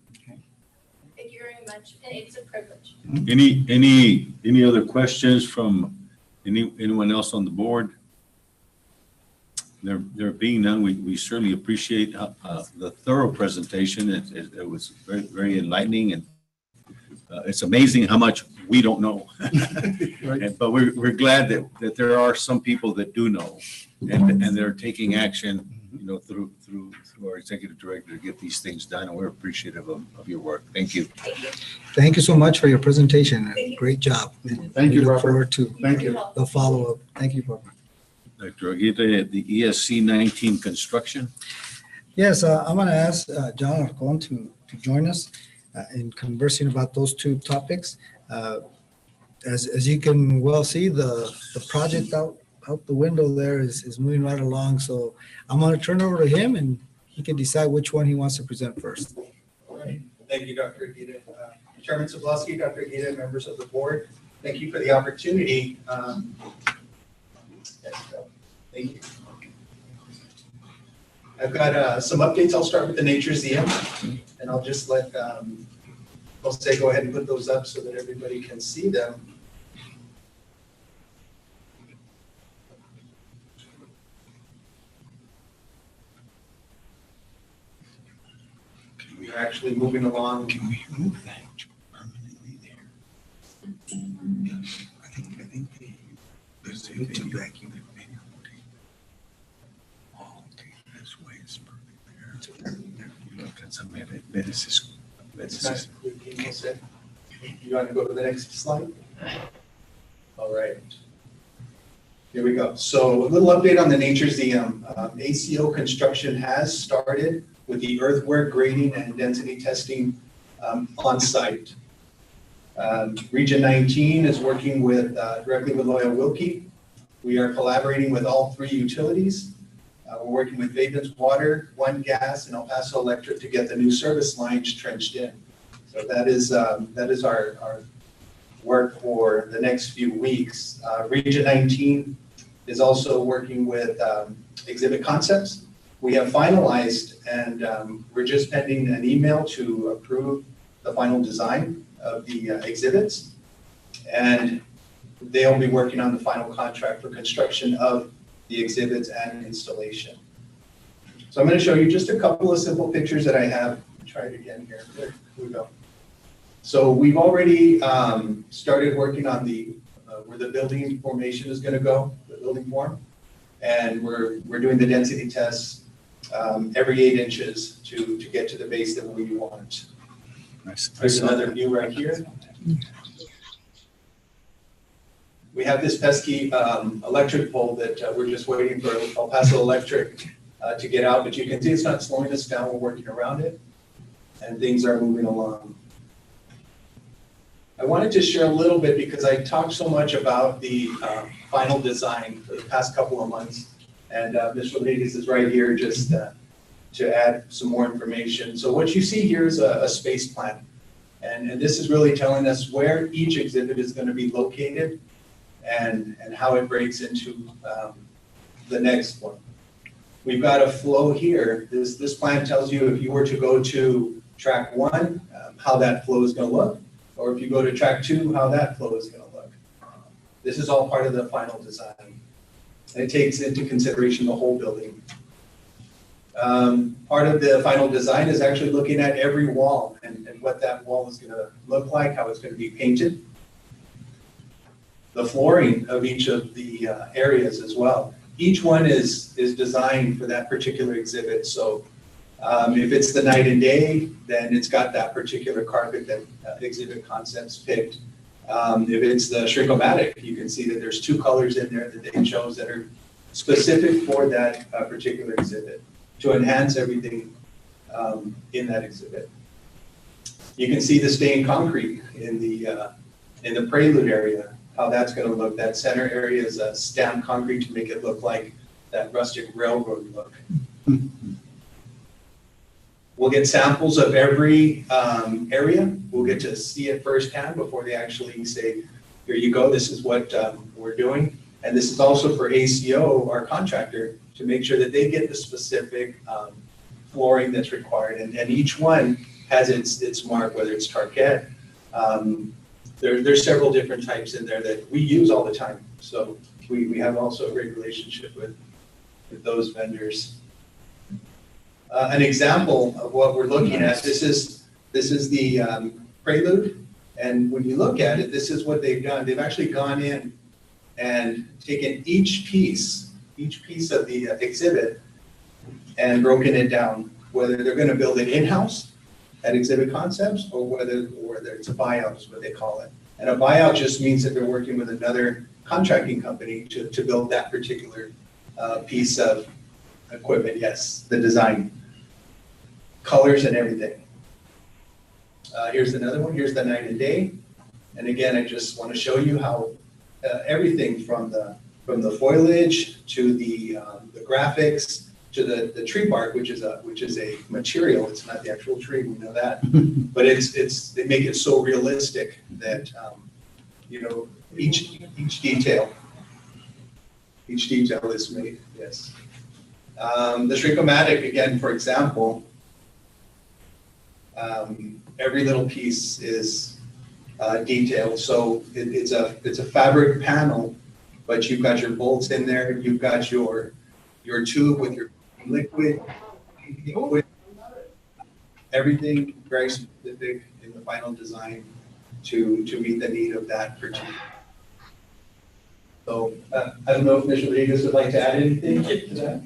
Thank you very much, and it's a privilege. Any other questions from anyone else on the board? There being none, we certainly appreciate the thorough presentation. It was very, very enlightening, and it's amazing how much we don't know. But we're glad that there are some people that do know, and they're taking action, through our executive director to get these things done, and we're appreciative of your work. Thank you. Thank you so much for your presentation. Thank you. Great job. Thank you, We look Robert. forward to Thank you. the follow-up. Thank you, Barbara. Dr. Aguirre, the ESC 19 construction. Yes, I'm going to ask John Arcon to join us in conversing about those two topics. As you can well see, the project out the window there is moving right along. So I'm going to turn it over to him, and he can decide which one he wants to present first. All right. Thank you, Dr. Aguirre. Chairman Zablosky, Dr. Aguirre, members of the board, thank you for the opportunity. Thank you. I've got some updates. I'll start with the Nature Museum, and I'll just let Jose go ahead and put those up so that everybody can see them. We're actually moving along. Can we move that permanently there? I think there's a vacuum. Oh, okay, that's why it's perfect there. Look at some of it. It's not included, Jose. You want to go to the next slide? All right. Here we go. So a little update on the Nature Museum. ACO construction has started with the earthwork grading and density testing on site. Region 19 is working directly with Loyal Wilkie. We are collaborating with all 3 utilities. We're working with Vapen's Water, One Gas, and El Paso Electric to get the new service lines trenched in. So that is our work for the next few weeks. Region 19 is also working with Exhibit Concepts. We have finalized, and we're just pending an email to approve the final design of the exhibits. And they'll be working on the final contract for construction of the exhibits and installation. So I'm going to show you just a couple of simple pictures that I have. Try it again here. There we go. So we've already started working on where the building formation is going to go, the building form. And we're doing the density tests every 8 inches to get to the base that we want. Nice. There's another view right here. We have this pesky electric pole that we're just waiting for El Paso Electric to get out, but you can see it's not slowing us down. We're working around it, and things are moving along. I wanted to share a little bit because I talked so much about the final design for the past couple of months, and Ms. Rodriguez is right here just to add some more information. So what you see here is a space plan, and this is really telling us where each exhibit is going to be located and how it breaks into the next one. We've got a flow here. This plan tells you if you were to go to track 1, how that flow is going to look, or if you go to track 2, how that flow is going to look. This is all part of the final design. And it takes into consideration the whole building. Part of the final design is actually looking at every wall and what that wall is going to look like, how it's going to be painted. The flooring of each of the areas as well. Each one is designed for that particular exhibit. So if it's the night and day, then it's got that particular carpet that Exhibit Concepts picked. If it's the Shrink-O-Matic, you can see that there's 2 colors in there that they chose that are specific for that particular exhibit to enhance everything in that exhibit. You can see the stained concrete in the prelude area, how that's going to look. That center area is a stamped concrete to make it look like that rustic railroad look. We'll get samples of every area. We'll get to see it firsthand before they actually say, here you go, this is what we're doing. And this is also for ACO, our contractor, to make sure that they get the specific flooring that's required. And each one has its mark, whether it's Target. There's several different types in there that we use all the time. So we have also a great relationship with those vendors. An example of what we're looking at, this is the Prelude. And when you look at it, this is what they've done. They've actually gone in and taken each piece of the exhibit and broken it down, whether they're going to build it in-house at Exhibit Concepts or whether it's a buyout is what they call it. And a buyout just means that they're working with another contracting company to build that particular piece of equipment. Yes, the design, colors and everything. Here's another one. Here's the night and day. And again, I just want to show you how everything from the foliage to the graphics to the tree bark, which is a material. It's not the actual tree. We know that, but they make it so realistic that each detail is made. Yes. The Shrink-O-Matic, again, for example, every little piece is detailed. So it's a fabric panel, but you've got your bolts in there. You've got your tube with your liquid. Everything very specific in the final design to meet the need of that particular. So I don't know if Mr. Rodriguez would like to add anything to that.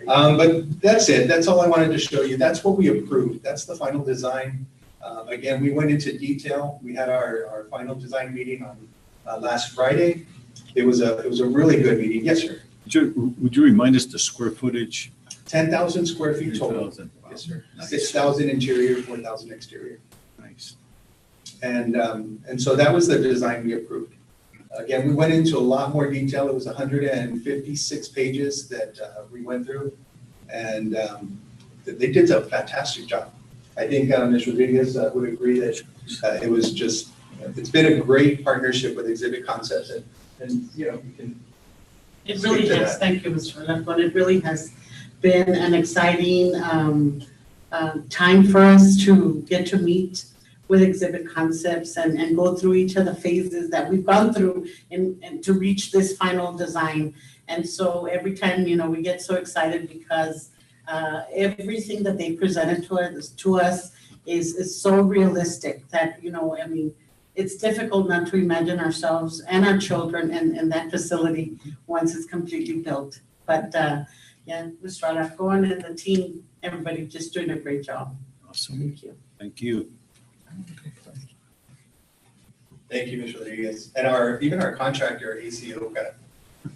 But that's it. That's all I wanted to show you. That's what we approved. That's the final design. Again, we went into detail. We had our final design meeting on last Friday. It was a really good meeting. Yes, sir. Would you remind us the square footage? 10,000 square feet total. 10,000. Wow. Yes, sir. Nice. 6,000 interior, 4,000 exterior. Nice. And so that was the design we approved. Again, we went into a lot more detail. It was 156 pages that we went through, and they did a fantastic job. I think Ms. Rodriguez would agree that it's been a great partnership with Exhibit Concepts, and you can. It really has. Thank you, Mr. Leflon. It really has been an exciting time for us to get to meet with Exhibit Concepts and go through each of the phases that we've gone through and to reach this final design. And so every time, we get so excited because everything that they presented to us is so realistic that, it's difficult not to imagine ourselves and our children in that facility once it's completely built. But yeah, Mr. Alarcon and the team, everybody just doing a great job. Awesome. Thank you. Thank you. Thank you, Mr. Rodriguez. And even our contractor, ACO, got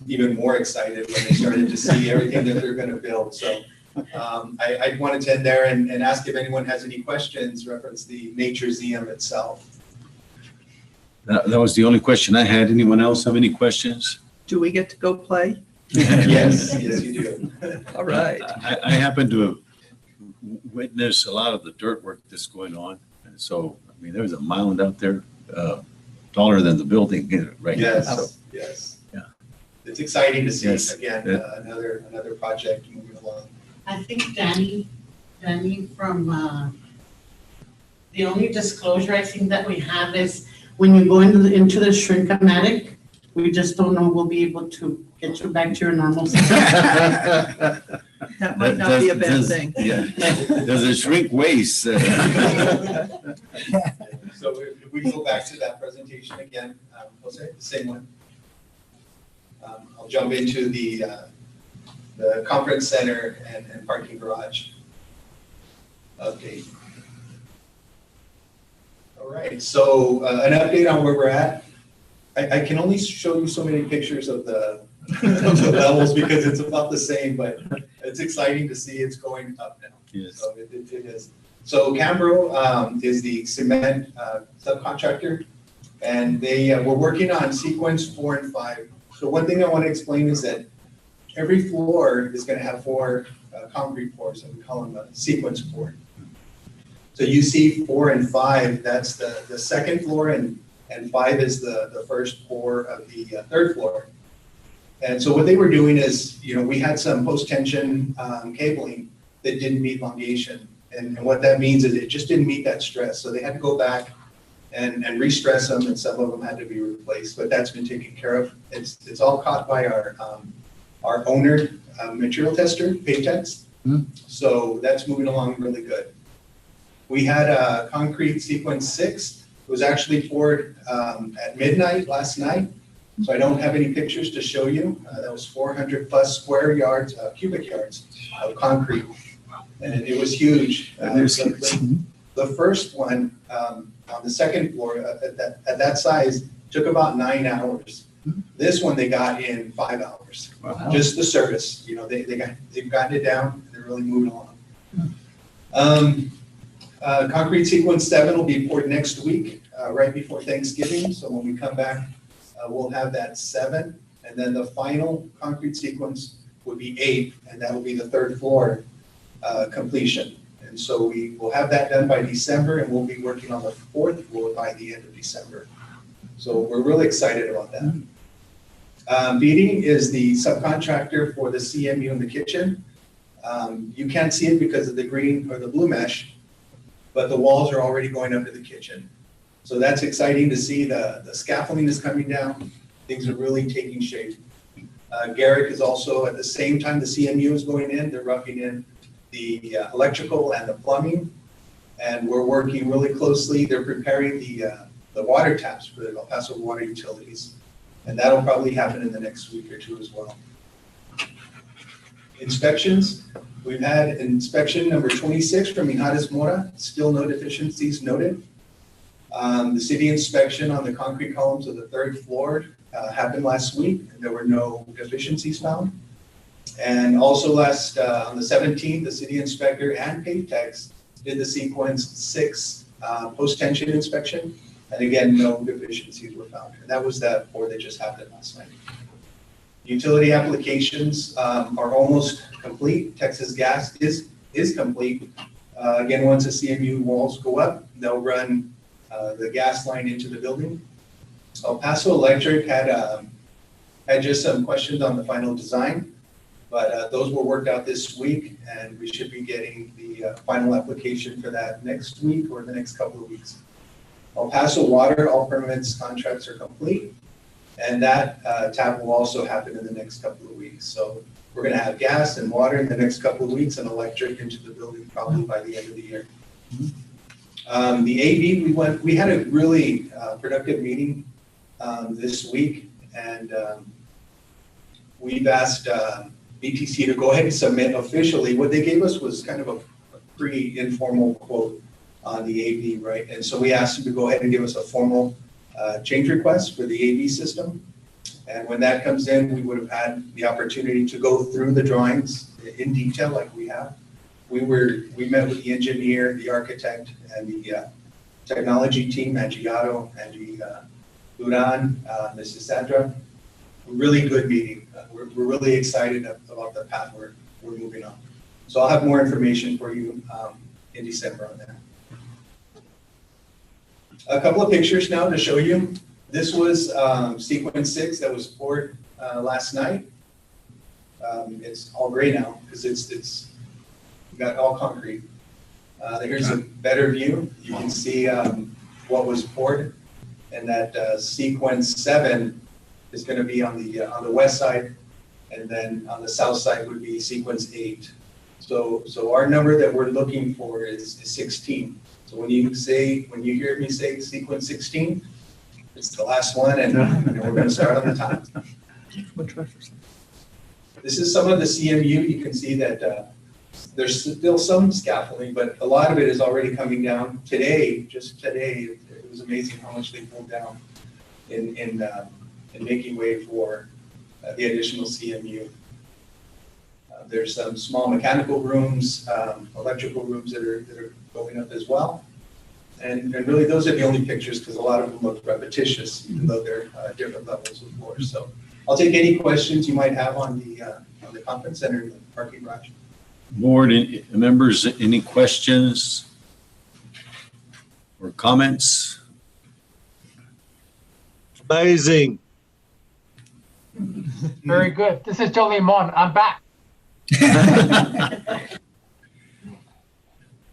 even more excited when they started to see everything that they're going to build. So I wanted to end there and ask if anyone has any questions reference the Natureseum itself. That was the only question I had. Anyone else have any questions? Do we get to go play? Yes, you do. All right. I happen to witness a lot of the dirt work that's going on. And so, there's a mound out there taller than the building right now. Yes, So, yes. Yeah. It's exciting to see, Yes. again, another project moving along. I think Danny from, the only disclosure I think that we have is when you go into the Shrink-O-Matic, we just don't know we'll be able to get you back to your normal size. That might not be a bad thing. Yeah. Does it shrink waist? So if we go back to that presentation again, Jose, the same one. I'll jump into the conference center and parking garage update. All right, so an update on where we're at. I can only show you so many pictures of the levels because it's about the same, but it's exciting to see it's going up now. Yes. So it is. So Cambro is the cement subcontractor, and they were working on sequence 4 and 5. So one thing I want to explain is that every floor is going to have 4 concrete pours, and we call them a sequence pour. So you see 4 and 5, that's the second floor, and 5 is the first pour of the third floor. And so what they were doing is, we had some post-tension cabling that didn't meet elongation. And what that means is it just didn't meet that stress. So they had to go back and re-stress them, and some of them had to be replaced, but that's been taken care of. It's all caught by our owner material tester, Paytex. So that's moving along really good. We had a concrete sequence 6. It was actually poured at midnight last night. So I don't have any pictures to show you. That was 400 plus square yards, cubic yards of concrete. And it was huge. The first one on the second floor at that size took about 9 hours. This one they got in 5 hours. Wow. Just the service. They've gotten it down, and they're really moving along. Concrete sequence 7 will be poured next week, right before Thanksgiving. So when we come back, we'll have that 7, and then the final concrete sequence would be 8, and that will be the 3rd floor completion. And so we will have that done by December, and we'll be working on the 4th floor by the end of December. So we're really excited about that. Beating is the subcontractor for the CMU in the kitchen. You can't see it because of the green or the blue mesh, but the walls are already going up to the kitchen. So that's exciting to see. The scaffolding is coming down. Things are really taking shape. Garrick is also, at the same time the CMU is going in, they're roughing in the electrical and the plumbing. And we're working really closely. They're preparing the water taps for the El Paso water utilities. And that'll probably happen in the next week or 2 as well. Inspections. We've had inspection number 26 from Mijares Mora. Still no deficiencies noted. The city inspection on the concrete columns of the 3rd floor happened last week, and there were no deficiencies found. And also on the 17th, the city inspector and Paytex did the sequence 6 post-tension inspection, and again, no deficiencies were found. And that was that pour that just happened last night. Utility applications are almost complete. Texas Gas is complete. Again, once the CMU walls go up, they'll run the gas line into the building. El Paso Electric had just some questions on the final design, but those were worked out this week, and we should be getting the final application for that next week or the next couple of weeks. El Paso Water, all permits, contracts are complete, and that tap will also happen in the next couple of weeks. So we're going to have gas and water in the next couple of weeks, and electric into the building probably by the end of the year. The AV, we had a really productive meeting this week, and we've asked BTC to go ahead and submit officially. What they gave us was kind of a pretty informal quote on the AV, right? And so we asked them to go ahead and give us a formal change request for the AV system. And when that comes in, we would have had the opportunity to go through the drawings in detail like we have. We met with the engineer, the architect, and the technology team, Angiato, Angie Duran, Mrs. Sandra. Really good meeting. We're really excited about the path we're moving on. So I'll have more information for you in December on that. A couple of pictures now to show you. This was sequence 6 that was poured last night. It's all gray now because it's got all concrete. Here's a better view. You can see what was poured, and that sequence 7 is going to be on the west side, and then on the south side would be sequence 8. So our number that we're looking for is 16. So when you hear me say sequence 16, it's the last one, and we're going to start on the top. This is some of the CMU. You can see that there's still some scaffolding, but a lot of it is already coming down. Just today, it was amazing how much they pulled down in making way for the additional CMU. There's some small mechanical rooms, electrical rooms that are going up as well. And really, those are the only pictures because a lot of them look repetitious, even though they're different levels of floor. So I'll take any questions you might have on the conference center and the parking garage. Board members, any questions or comments? Amazing. Very good. This is Joe Limon. I'm back.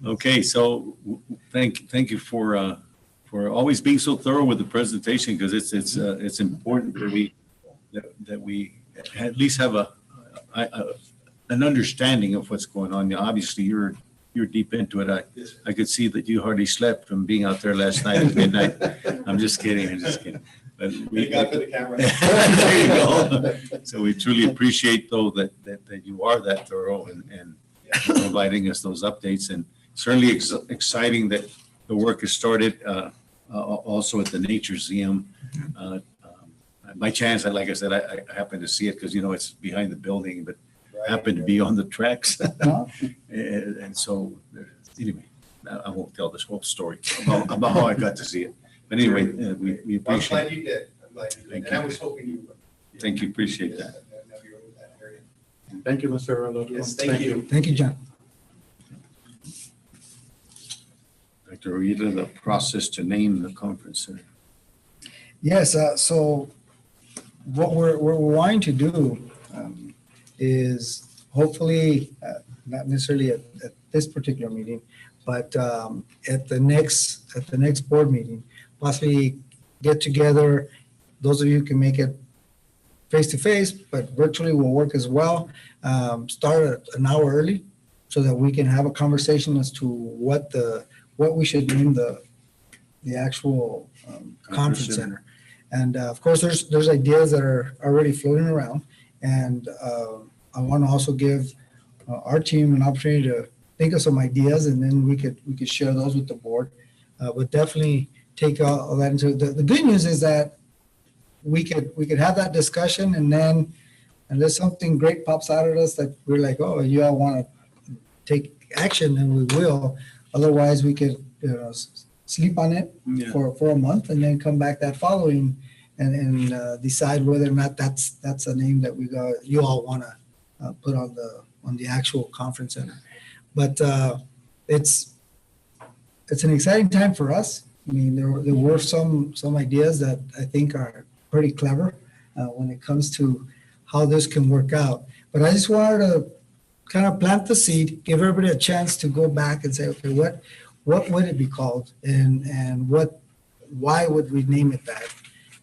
Okay, so thank you for always being so thorough with the presentation, because it's important that we at least have an understanding of what's going on. Now, obviously, you're deep into it. I could see that you hardly slept from being out there last night at midnight. I'm just kidding. But Thank God for the camera. There you go. So we truly appreciate, though, that you are that thorough and providing us those updates, and certainly exciting that the work has started also at the Nature Museum. By chance, like I said, I happened to see it because, it's behind the building, but happened to be on the tracks. And so, anyway, I won't tell this whole story about how I got to see it. But anyway, we I'm appreciate glad it. you did. I'm glad you did. Thank And I you. was hoping you would. Thank you, appreciate that. I know you're in that area. Thank you, Mr. Arredondo. Yes, thank you. Thank you, John. Dr. Rita, the process to name the conference center. Yes, so what we're wanting to do is hopefully, not necessarily at this particular meeting, but at the next board meeting, possibly get together. Those of you who can make it face-to-face, but virtually will work as well. Start an hour early so that we can have a conversation as to what we should name the actual conference center. And of course, there's ideas that are already floating around. And I want to also give our team an opportunity to think of some ideas, and then we could share those with the board. But definitely take all that into the good news is that we could have that discussion, and then unless something great pops out at us that we're like, oh, you all want to take action, then we will. Otherwise, we could sleep on it for a month and then come back that following and decide whether or not that's a name that you all want to put on the actual conference center. But it's an exciting time for us. I mean, there were some ideas that I think are pretty clever when it comes to how this can work out. But I just wanted to kind of plant the seed, give everybody a chance to go back and say, okay, what would it be called, and why would we name it that,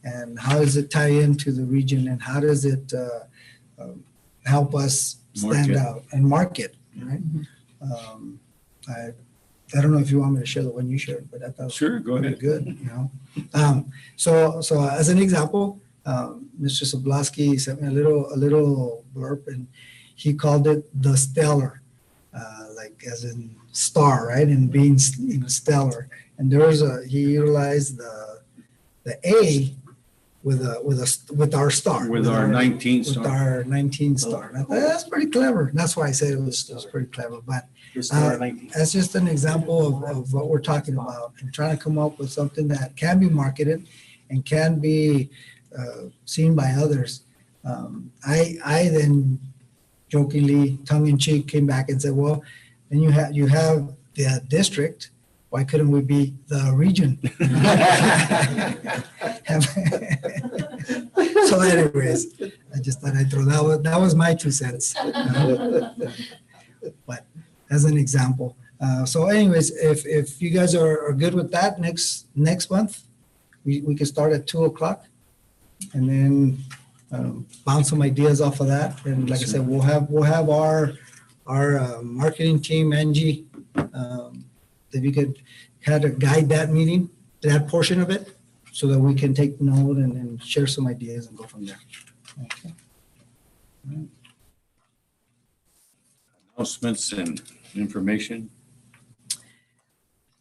and how does it tie into the region, and how does it help us stand out and market, right? I don't know if you want me to share the one you shared, but I thought Sure, go ahead. good, So as an example, Mr. Soblowski sent me a little blurb, and he called it the stellar, like as in star, right? And being stellar. And he utilized the A with our star. With our 19 star. With our 19 star. And I thought, that's pretty clever. That's why I said it was pretty clever. But that's just an example of what we're talking about, and trying to come up with something that can be marketed and can be seen by others. I then jokingly, tongue-in-cheek, came back and said, well, then you have the district. Why couldn't we be the region? So anyways, I just thought I'd throw that was my 2 cents. But as an example. So anyways, if you guys are good with that, next month, we can start at 2:00, and then bounce some ideas off of that. And like I said, we'll have our marketing team, Angie, that we could kind of guide that meeting, that portion of it, so that we can take note and share some ideas and go from there. Okay. Announcements and information.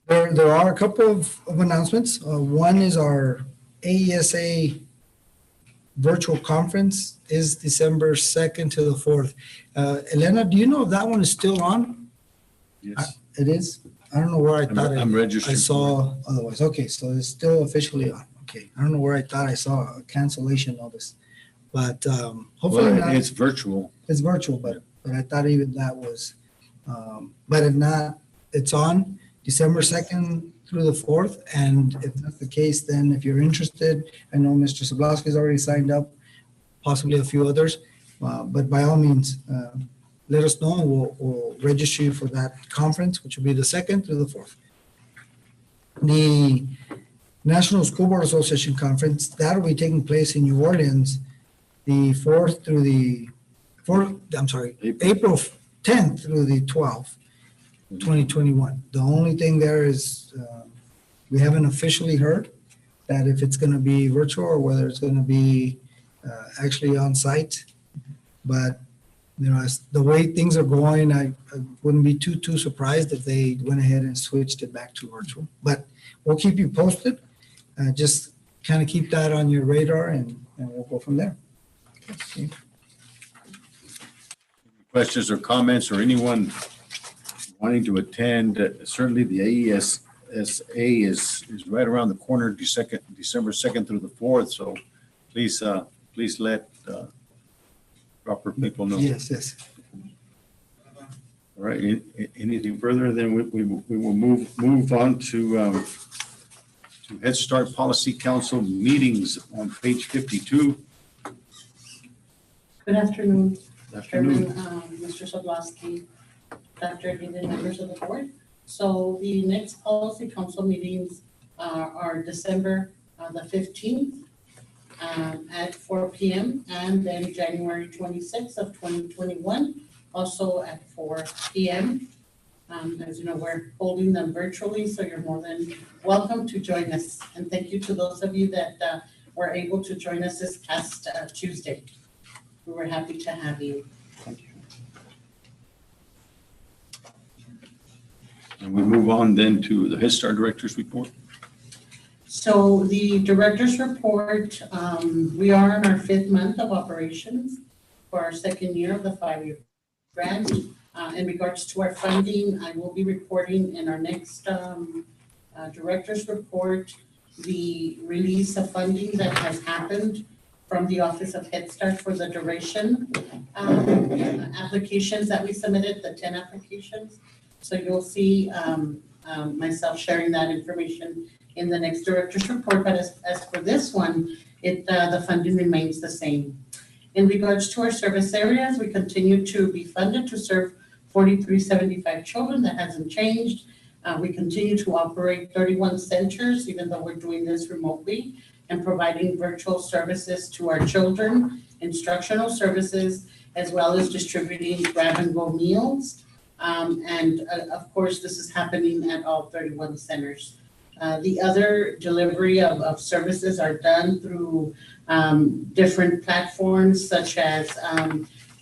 There are a couple of announcements. One is our AESA virtual conference is December 2nd to the 4th. Elena, do you know if that one is still on? Yes. It is? I don't know where I thought I'm registered. I saw otherwise. Okay, so it's still officially on. Okay, I don't know where I thought I saw a cancellation notice, but hopefully Well, not. it's virtual. It's virtual, but I thought even that was, but if not, it's on December 2nd through the 4th. And if that's the case, then if you're interested, I know Mr. Soblowski's already signed up. possibly a few others. But by all means, let us know and we'll register you for that conference, which will be the 2nd through the 4th. The National School Board Association Conference, that will be taking place in New Orleans, the 4th through the 4th, I'm sorry, April 10th through the 12th, 2021. The only thing there is we haven't officially heard that if it's going to be virtual or whether it's going to be actually on site. But you know, as the way things are going, I wouldn't be too surprised if they went ahead and switched it back to virtual. But we'll keep you posted. Just kind of keep that on your radar, and we'll go from there. Okay. Questions or comments, or anyone wanting to attend? Certainly the AESA is right around the corner, December 2nd through the 4th. So please let proper people know. Yes. All right. Anything further? Then we will move on to Head Start Policy Council meetings on page 52. Good afternoon, Afternoon. Chairman, Mr. Sobolowski, Dr. Hayden, members of the board. So the next policy council meetings are December the 15th at 4 p.m. and then January 26th of 2021, also at 4 p.m. As you know, we're holding them virtually, so you're more than welcome to join us. And thank you to those of you that were able to join us this past Tuesday. We were happy to have you. Thank you. And we move on then to the Head Start Director's Report. So the director's report, we are in our 5th month of operations for our 2nd year of the 5-year grant. In regards to our funding, I will be reporting in our next director's report the release of funding that has happened from the Office of Head Start for the duration applications that we submitted, the 10 applications. So you'll see myself sharing that information in the next director's report. But as for this one, the funding remains the same. In regards to our service areas, we continue to be funded to serve 4,375 children. That hasn't changed. We continue to operate 31 centers, even though we're doing this remotely, and providing virtual services to our children, instructional services, as well as distributing grab-and-go meals. Of course, this is happening at all 31 centers. The other delivery of services are done through different platforms, such as,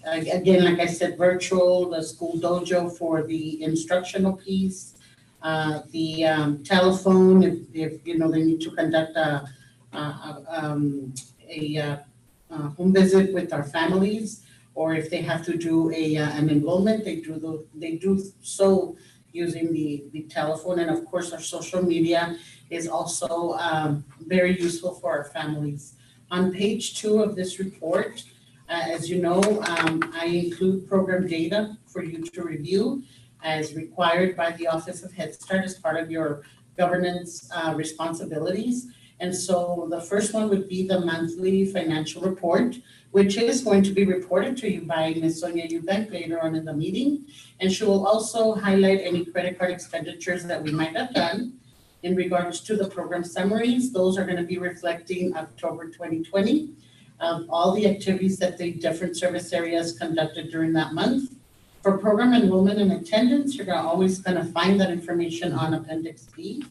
again, like I said, virtual, the school dojo for the instructional piece, the telephone, if you know they need to conduct a home visit with our families, or if they have to do an enrollment, they do so using the telephone. And of course, our social media is also very useful for our families. On page 2 of this report, as you know, I include program data for you to review as required by the Office of Head Start as part of your governance responsibilities. And so the first one would be the monthly financial report, which is going to be reported to you by Ms. Sonia Eubank later on in the meeting. And she will also highlight any credit card expenditures that we might have done. In regards to the program summaries, those are going to be reflecting October 2020, all the activities that the different service areas conducted during that month. For program enrollment and attendance, you're always going to find that information on Appendix B.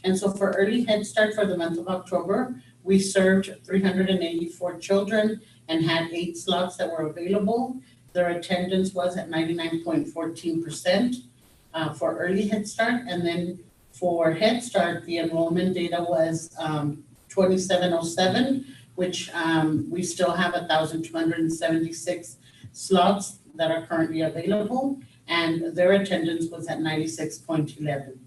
And so for Early Head Start for the month of October, we served 384 children and had 8 slots that were available. Their attendance was at 99.14% for Early Head Start. And then for Head Start, the enrollment data was 2707, which we still have 1,276 slots that are currently available. And their attendance was at 96.11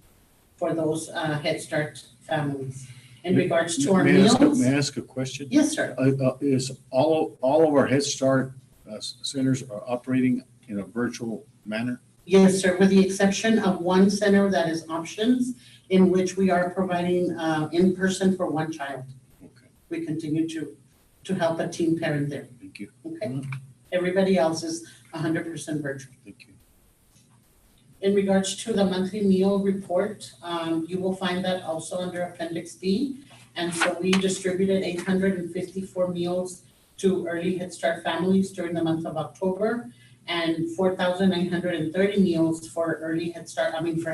for those Head Start families. In regards to our meals. May I ask a question? Yes, sir. Is all of our Head Start centers are operating in a virtual manner? Yes, sir, with the exception of one center that is options, in which we are providing in person for one child. Okay. We continue to to help a teen parent there. Thank you. Okay? Everybody else is 100% virtual. Thank you. In regards to the monthly meal report, you will find that also under Appendix B. And so we distributed 854 meals to early Head Start families during the month of October, and 4,930 meals for for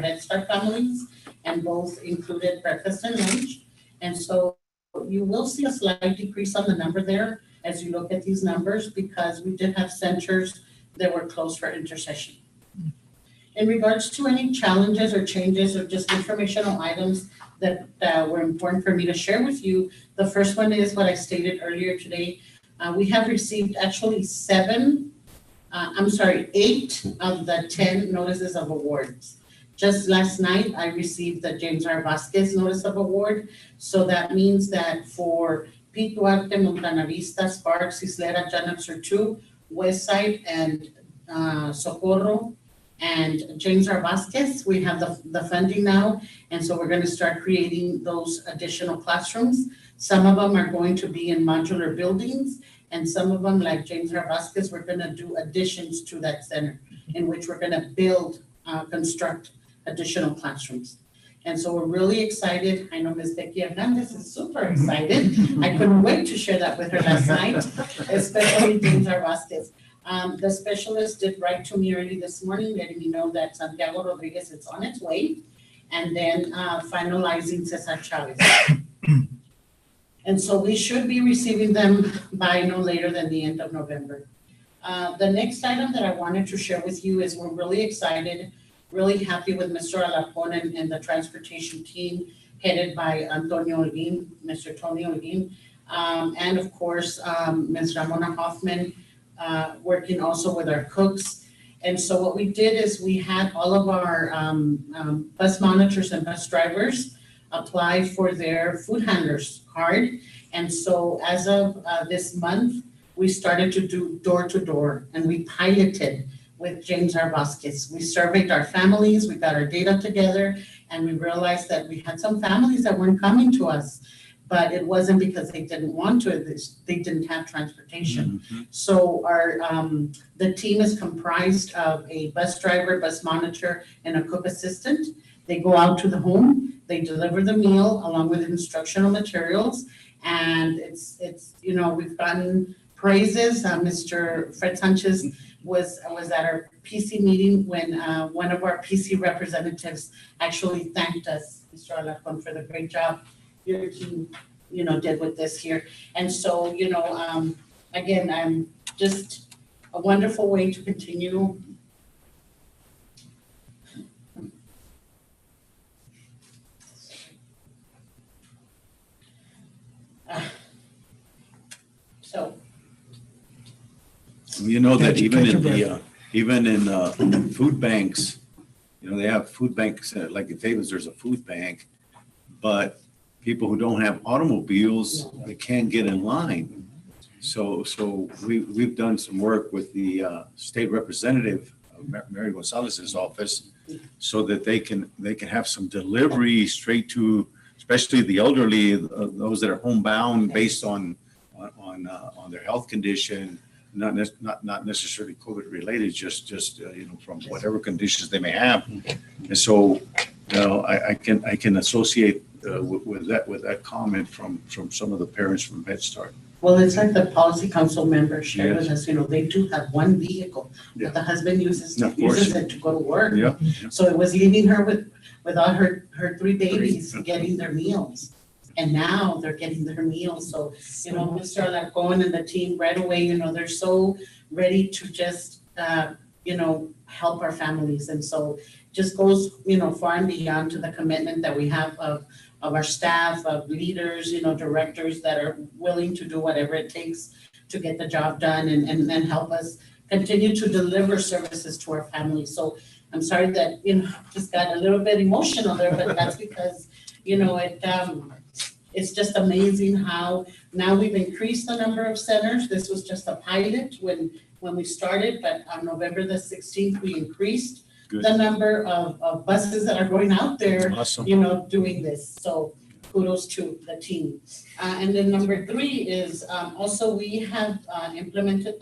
Head Start families, and both included breakfast and lunch. And so you will see a slight decrease on the number there as you look at these numbers, because we did have centers that were closed for intercession. In regards to any challenges or changes or just informational items that were important for me to share with you, the first one is what I stated earlier today. We have received actually 8 of the 10 notices of awards. Just last night, I received the James R. Vasquez Notice of Award. So that means that for Pete Duarte, Montana Vista, Sparks, Islera, Janexer 2, Westside, and Socorro, and James R. Vasquez, we have the funding now. And so we're going to start creating those additional classrooms. Some of them are going to be in modular buildings, and some of them, like James R. Vasquez, we're going to do additions to that center, in which we're going to construct additional classrooms. And so we're really excited. I know Ms. Becky Hernandez is super excited. I couldn't wait to share that with her last night, especially James R. Vasquez. The specialist did write to me early this morning, letting me know that Santiago Rodriguez is on its way, and then finalizing Cesar Chavez. And so we should be receiving them by no later than the end of November. The next item that I wanted to share with you is we're really excited, really happy with Mr. Alarcon and the transportation team headed by Antonio Olguin, Mr. Tony Olguin, and of course, Ms. Ramona Hoffman, working also with our cooks. And so what we did is we had all of our bus monitors and bus drivers apply for their food handlers card. And so as of this month, we started to do door-to-door, and we piloted with James R. Vasquez. We surveyed our families, we got our data together, and we realized that we had some families that weren't coming to us, but it wasn't because they didn't want to, they didn't have transportation. Mm-hmm. So the team is comprised of a bus driver, bus monitor, and a cook assistant. They go out to the home, they deliver the meal along with instructional materials, and it's we've gotten praises. Mr. Fred Sanchez was at our PC meeting when one of our PC representatives actually thanked us, Mr. Alarcon, for the great job your team, did with this here. And so, again, I'm just a wonderful way to continue. That even in food banks, they have food banks, like in Tavis, there's a food bank, but people who don't have automobiles, they can't get in line. So we've done some work with the state representative, Mary Gonzalez's office, so that they can have some delivery straight to, especially the elderly, those that are homebound based on their health condition. Not necessarily COVID related, just from whatever conditions they may have, and so I can associate with that comment from some of the parents from Head Start. Well, it's like the policy council members shared with us. They do have one vehicle that the husband uses it to go to work. Yeah. So it was leaving her without her 3 babies getting their meals. And now they're getting their meals. So, Mr. Alarcon and the team right away, they're so ready to just, help our families. And so just goes, far and beyond to the commitment that we have of our staff, of leaders, directors that are willing to do whatever it takes to get the job done and help us continue to deliver services to our families. So I'm sorry that, just got a little bit emotional there, but that's because, it's just amazing how now we've increased the number of centers. This was just a pilot when we started, but on November the 16th, we increased the number of buses that are going out there, Awesome. Doing this. So kudos to the team. And then number 3 is also we have implemented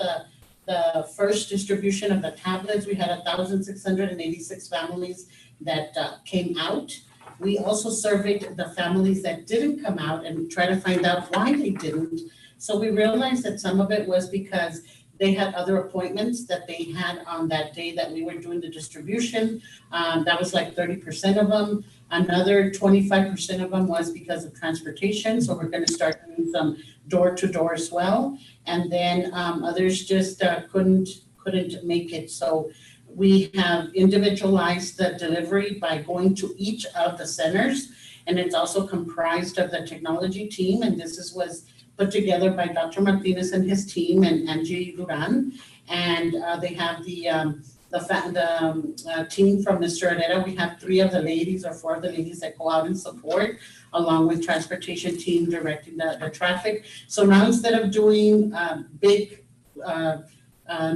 the first distribution of the tablets. We had 1,686 families that came out. We also surveyed the families that didn't come out and try to find out why they didn't. So we realized that some of it was because they had other appointments that they had on that day that we were doing the distribution. That was like 30% of them. Another 25% of them was because of transportation. So we're gonna start doing some door-to-door as well. And then others just couldn't make it. So we have individualized the delivery by going to each of the centers. And it's also comprised of the technology team. And this was put together by Dr. Martinez and his team and Angie Duran. And they have the team from Mr. Herrera. We have 3 of the ladies or 4 of the ladies that go out and support, along with transportation team directing the traffic. So now instead of doing big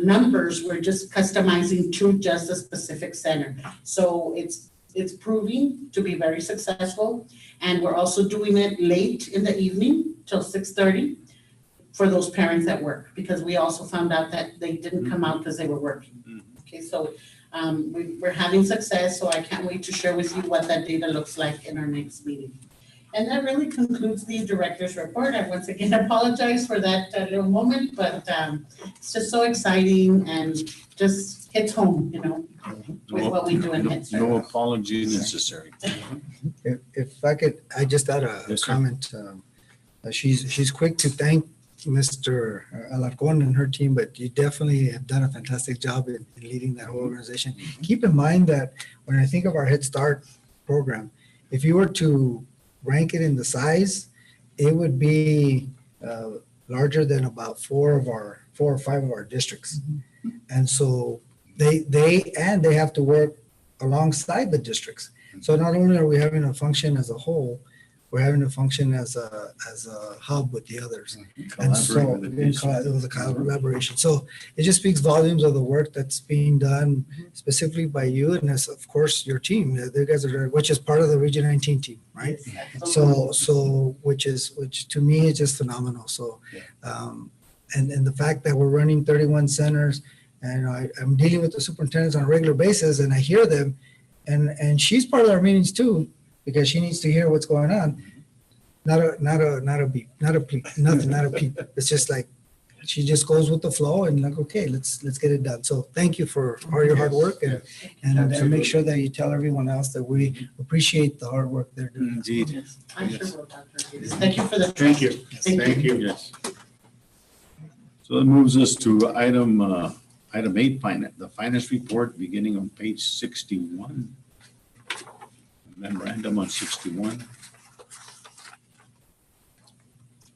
numbers, we're just customizing to just a specific center. So it's proving to be very successful. And we're also doing it late in the evening till 6:30 for those parents that work, because we also found out that they didn't come out because they were working. Okay, so we're having success, so I can't wait to share with you what that data looks like in our next meeting. And that really concludes the director's report. I once again apologize for that little moment, but it's just so exciting and just hits home, with what we do in Head Start. No apology necessary. If I could, I just add a comment. She's quick to thank Mr. Alarcon and her team, but you definitely have done a fantastic job in leading that whole organization. Keep in mind that when I think of our Head Start program, if you were to rank it in the size, it would be larger than about 4 or 5 of our districts. And so they have to work alongside the districts. So not only are we having a function as a whole, we're having to function as a hub with the others. And so it was a collaboration. So it just speaks volumes of the work that's being done specifically by you and as, of course, your team. You guys are, which is part of the Region 19 team, right? So which to me is just phenomenal. So and the fact that we're running 31 centers, and I'm dealing with the superintendents on a regular basis, and I hear them, and she's part of our meetings too, because she needs to hear what's going on. Not a beep, not a peep. It's just like she just goes with the flow and like, okay, let's get it done. So thank you for all your hard work and make sure that you tell everyone else that we appreciate the hard work they're doing. Indeed. I sure will, Dr. Thank you for the. Thank you. Thank you. Yes. So that moves us to item 8, the finance report, beginning on page 61. Memorandum on 61.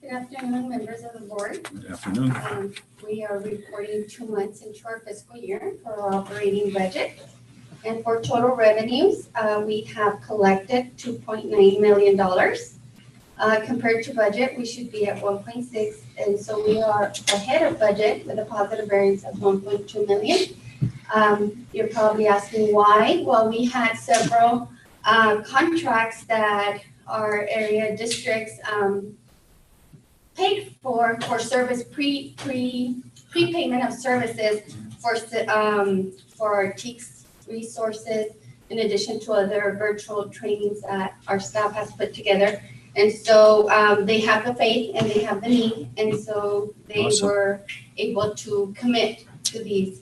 Good afternoon, members of the board. Good afternoon. We are reporting 2 months into our fiscal year for our operating budget. And for total revenues, we have collected $2.9 million. Compared to budget, we should be at 1.6. And so we are ahead of budget with a positive variance of 1.2 million. You're probably asking why. Well, we had several contracts that our area districts paid for service prepayment of services for our TEACS resources, in addition to other virtual trainings that our staff has put together. And so they have the faith and they have the need, and so they were able to commit to these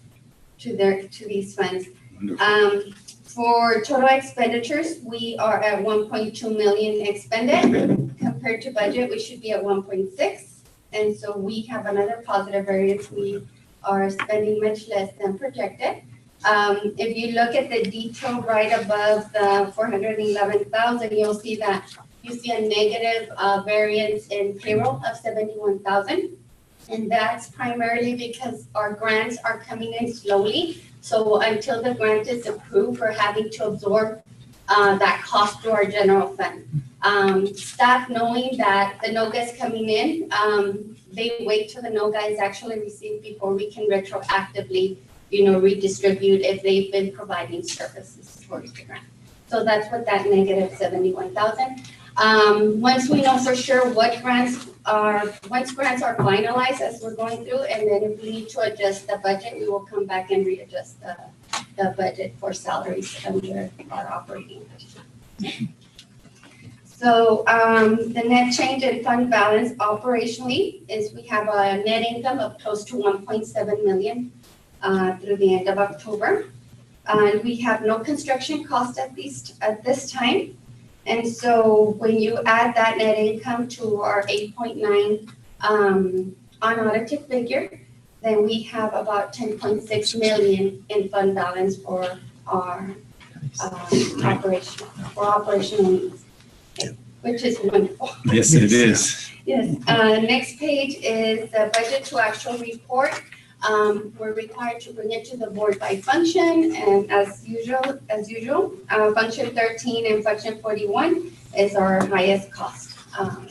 funds. For total expenditures, we are at 1.2 million expended. Compared to budget, we should be at 1.6. And so we have another positive variance. We are spending much less than projected. If you look at the detail right above the 411,000, you'll see that you see a negative variance in payroll of 71,000. And that's primarily because our grants are coming in slowly. So until the grant is approved, we're having to absorb that cost to our general fund. Staff, knowing that the NOGA is coming in, they wait till the NOGA is actually received before we can retroactively, redistribute if they've been providing services towards the grant. So that's what that negative 71,000. Once we know for sure what once grants are finalized as we're going through, and then if we need to adjust the budget, we will come back and readjust the budget for salaries under our operating budget. So the net change in fund balance operationally is we have a net income of close to 1.7 million through the end of October. And we have no construction cost at this time. And so when you add that net income to our 8.9 unaudited figure, then we have about 10.6 million in fund balance for our operational needs, which is wonderful. Yes, it is. Yes. Next page is the budget to actual report. We're required to bring it to the board by function, and as usual, function 13 and function 41 is our highest cost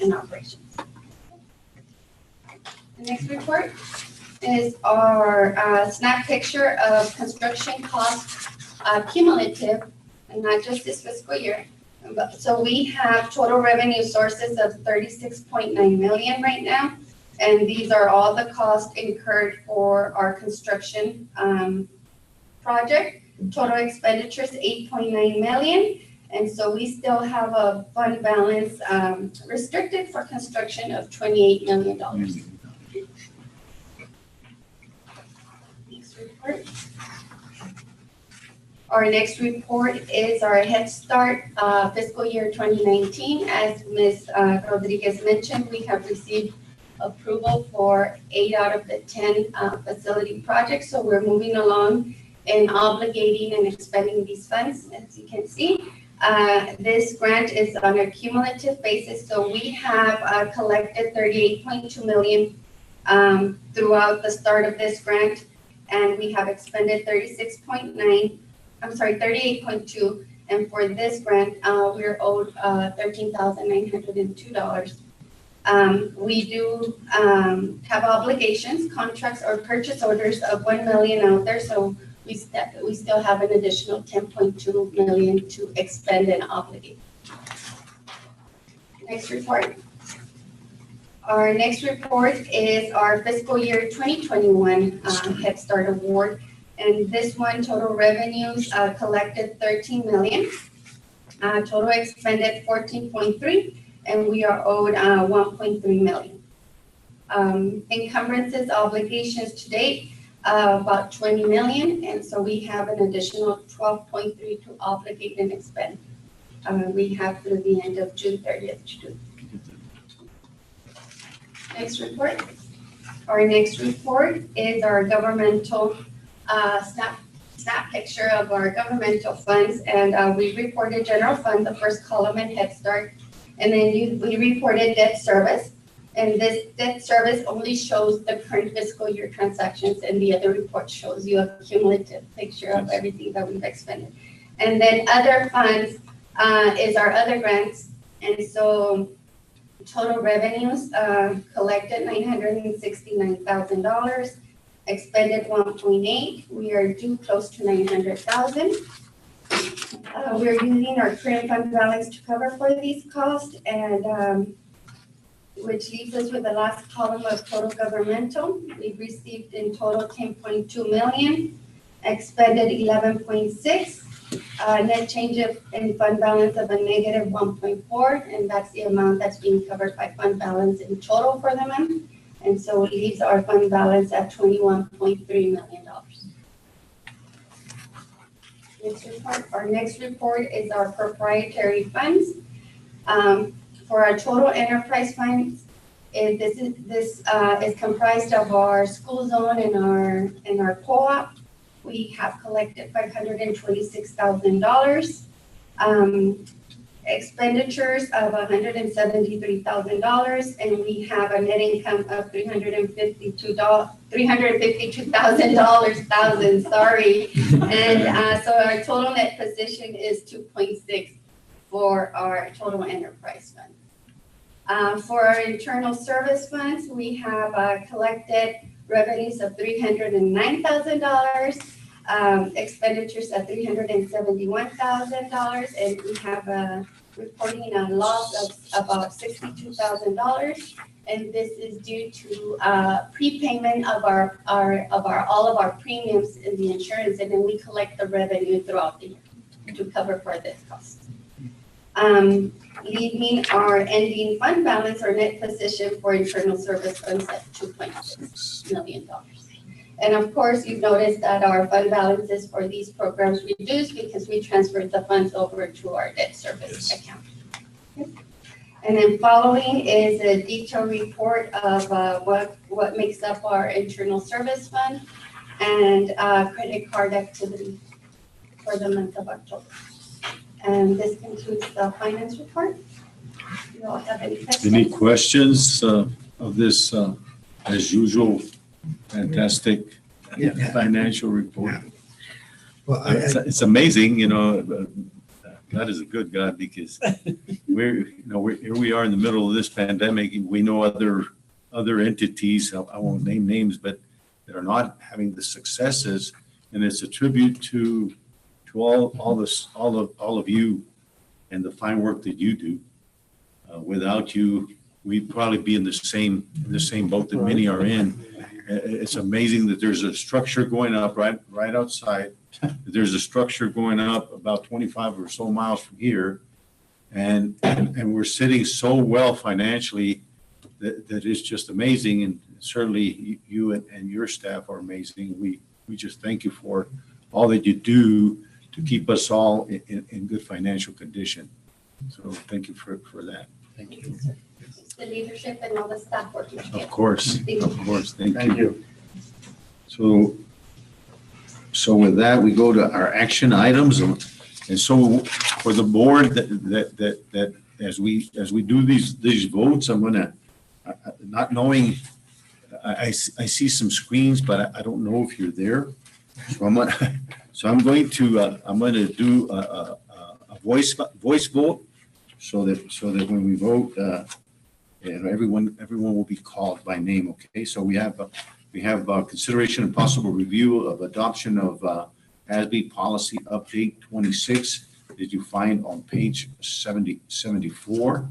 in operations. The next report is our snap picture of construction costs cumulative, and not just this fiscal year. So we have total revenue sources of 36.9 million right now. And these are all the costs incurred for our construction project. Total expenditures, 8.9 million. And so we still have a fund balance restricted for construction of $28 million. Next report. Our next report is our Head Start fiscal year 2019. As Ms. Rodriguez mentioned, we have received approval for 8 out of the 10 facility projects. So we're moving along and obligating and expending these funds, as you can see. This grant is on a cumulative basis. So we have collected 38.2 million throughout the start of this grant, and we have expended 38.2. And for this grant, we're owed $13,902. We do have obligations, contracts, or purchase orders of 1 million out there, so we still have an additional 10.2 million to expend and obligate. Next report. Our next report is our fiscal year 2021 Head Start Award, and this one total revenues collected 13 million, total expended 14.3. And we are owed 1.3 million. Encumbrances, obligations to date, about 20 million. And so we have an additional 12.3 to obligate and expend. We have through the end of June 30th to do. Next report. Our next report is our governmental snap picture of our governmental funds. And we reported general fund, the first column, in Head Start. And then we reported debt service, and this debt service only shows the current fiscal year transactions, and the other report shows you a cumulative picture of everything that we've expended. And then other funds is our other grants, and so total revenues collected $969,000, expended 1.8. We are due close to 900,000. We're using our current fund balance to cover for these costs, and which leaves us with the last column of total governmental. We've received in total 10.2 million, expended 11.6, net change in fund balance of a negative 1.4, and that's the amount that's being covered by fund balance in total for the month. And so it leaves our fund balance at $21.3 million. Next report. Our next report is our proprietary funds. For our total enterprise funds, this is comprised of our school zone and our co-op. We have collected $526,000. Expenditures of $173,000, and we have a net income of $352,000. Sorry, and so our total net position is 2.6 for our total enterprise funds. For our internal service funds, we have collected revenues of $309,000. expenditures of $371,000, and we have reporting a loss of about $62,000. And this is due to prepayment of all of our premiums in the insurance, and then we collect the revenue throughout the year to cover for this cost. Leaving our ending fund balance or net position for internal service funds at $2.6 million. And of course, you've noticed that our fund balances for these programs reduced because we transferred the funds over to our debt service account. And then following is a detailed report of what makes up our internal service fund and credit card activity for the month of October. And this concludes the finance report. Do you all have any questions? Any questions of this, as usual, fantastic financial report? Well, It's amazing, you know, God is a good God because here we are in the middle of this pandemic. We know other entities, I won't name names, but that are not having the successes, and it's a tribute to all of you and the fine work that you do. Without you, we'd probably be in the same boat that many are in. It's amazing that there's a structure going up right outside. There's a structure going up about 25 or so miles from here, and we're sitting so well financially that it's just amazing. And certainly you and your staff are amazing. We just thank you for all that you do to keep us all in good financial condition. So thank you for that. Thank you. The leadership and all the staff working together. Of course. Thank you. So with that, we go to our action items. And so for the board that as we do these votes, I'm gonna, not knowing, I see some screens, but I don't know if you're there. So I'm going to do a voice vote so that when we vote, everyone will be called by name. Okay. So we have consideration and possible review of adoption of ASB policy update 26 that you find on page 74.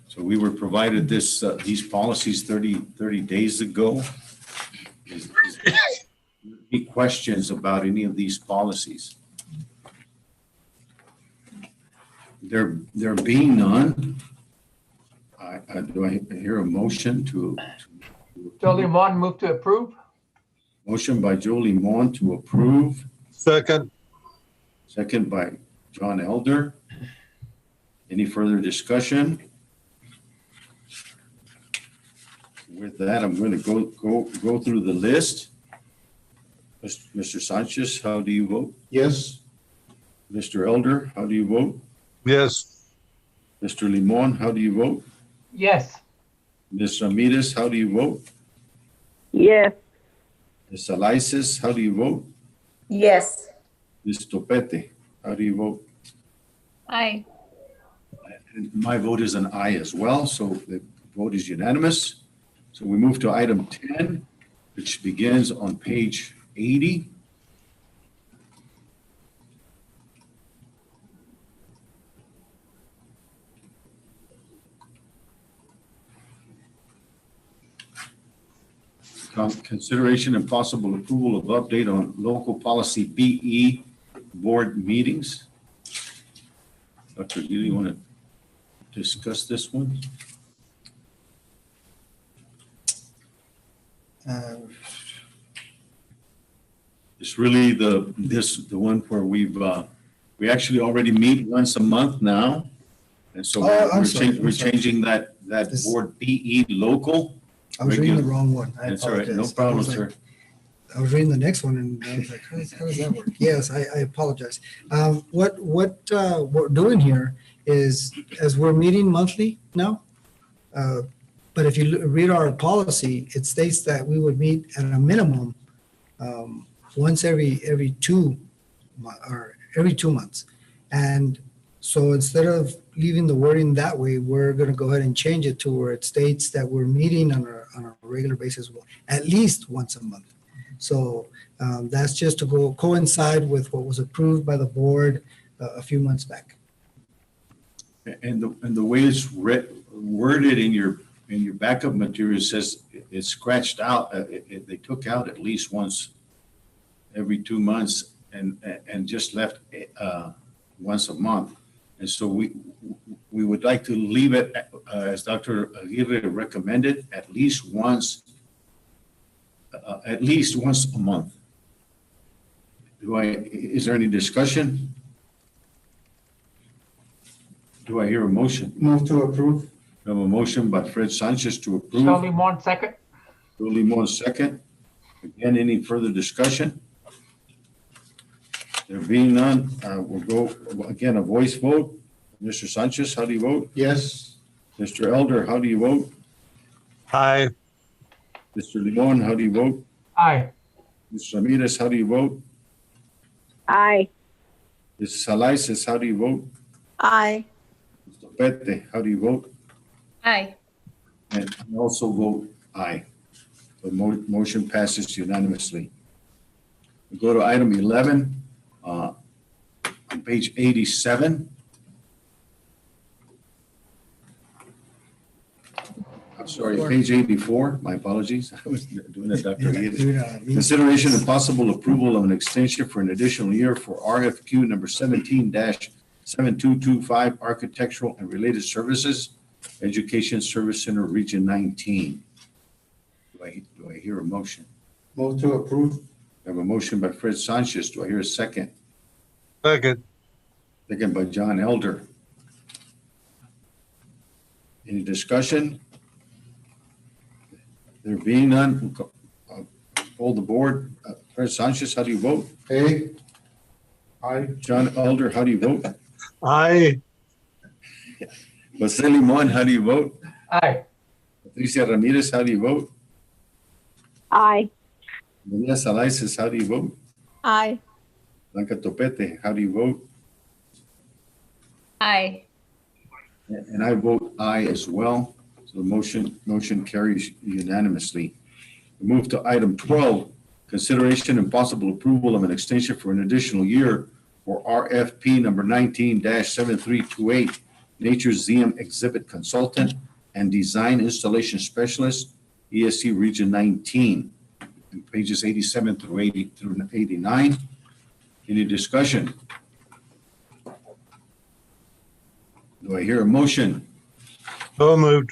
So we were provided these policies 30 days ago. Any questions about any of these policies? There being none, do I hear a motion to Joe Limon, move to approve. Motion by Joe Limon to approve. Second. Second by John Elder. Any further discussion? With that, I'm going to go through the list. Mr. Sanchez, how do you vote? Yes. Mr. Elder, how do you vote? Yes. Mr. Limon, how do you vote? Yes. Ms. Ramirez, how do you vote? Yes. Ms. Alaices, how do you vote? Yes. Ms. Topete, how do you vote? Aye. And my vote is an aye as well, so the vote is unanimous. So we move to item 10, which begins on page 80. Consideration and possible approval of update on local policy BE board meetings. Dr. Ely, you want to discuss this one? It's really the one where we actually already meet once a month now. And so we're changing that board BE local. I was reading the wrong one. That's all right. No problem, sir. I was reading the next one and I was like, how does that work? Yes, I apologize. What we're doing here is, as we're meeting monthly now, but if you read our policy, it states that we would meet at a minimum once every 2 months. And So instead of leaving the wording that way, we're going to go ahead and change it to where it states that we're meeting on a regular basis, at least once a month. So that's just to go coincide with what was approved by the board a few months back. And the way it's worded in your backup material says it's scratched out. They took out at least once every 2 months and just left once a month. And so we would like to leave it as Dr. Aguirre recommended, at least once a month. Is there any discussion? Do I hear a motion? Move to approve. We have a motion by Fred Sanchez to approve. Joe Limon, second. Joe Limon, second. Again, any further discussion? There being none, we'll go, again, a voice vote. Mr. Sanchez, how do you vote? Yes. Mr. Elder, how do you vote? Aye. Mr. Limon, how do you vote? Aye. Mr. Ramirez, how do you vote? Aye. Mrs. Salaices, how do you vote? Aye. Mr. Pete, how do you vote? Aye. And I also vote aye. The motion passes unanimously. We go to item 11, on page 87. I'm sorry, page 84, my apologies. I was doing it, Dr. Aguirre. Consideration and possible approval of an extension for an additional year for RFQ number 17-7225, Architectural and Related Services, Education Service Center, Region 19. Do I hear a motion? Move to approve. I have a motion by Fred Sanchez. Do I hear a second? Second. Second by John Elder. Any discussion? There being none, hold the board. Fred Sanchez, how do you vote? Aye. Aye. John Elder, how do you vote? Aye. Jose Limon, how do you vote? Aye. Patricia Ramirez, how do you vote? Aye. Maria Salaices, how do you vote? Aye. Blanca Topete, how do you vote? Aye. And I vote aye as well. So the motion carries unanimously. We move to item 12, consideration and possible approval of an extension for an additional year for RFP number 19-7328, Nature's Museum Exhibit Consultant and Design Installation Specialist, ESC Region 19, in pages 87 through 89. Any discussion? Do I hear a motion? So moved.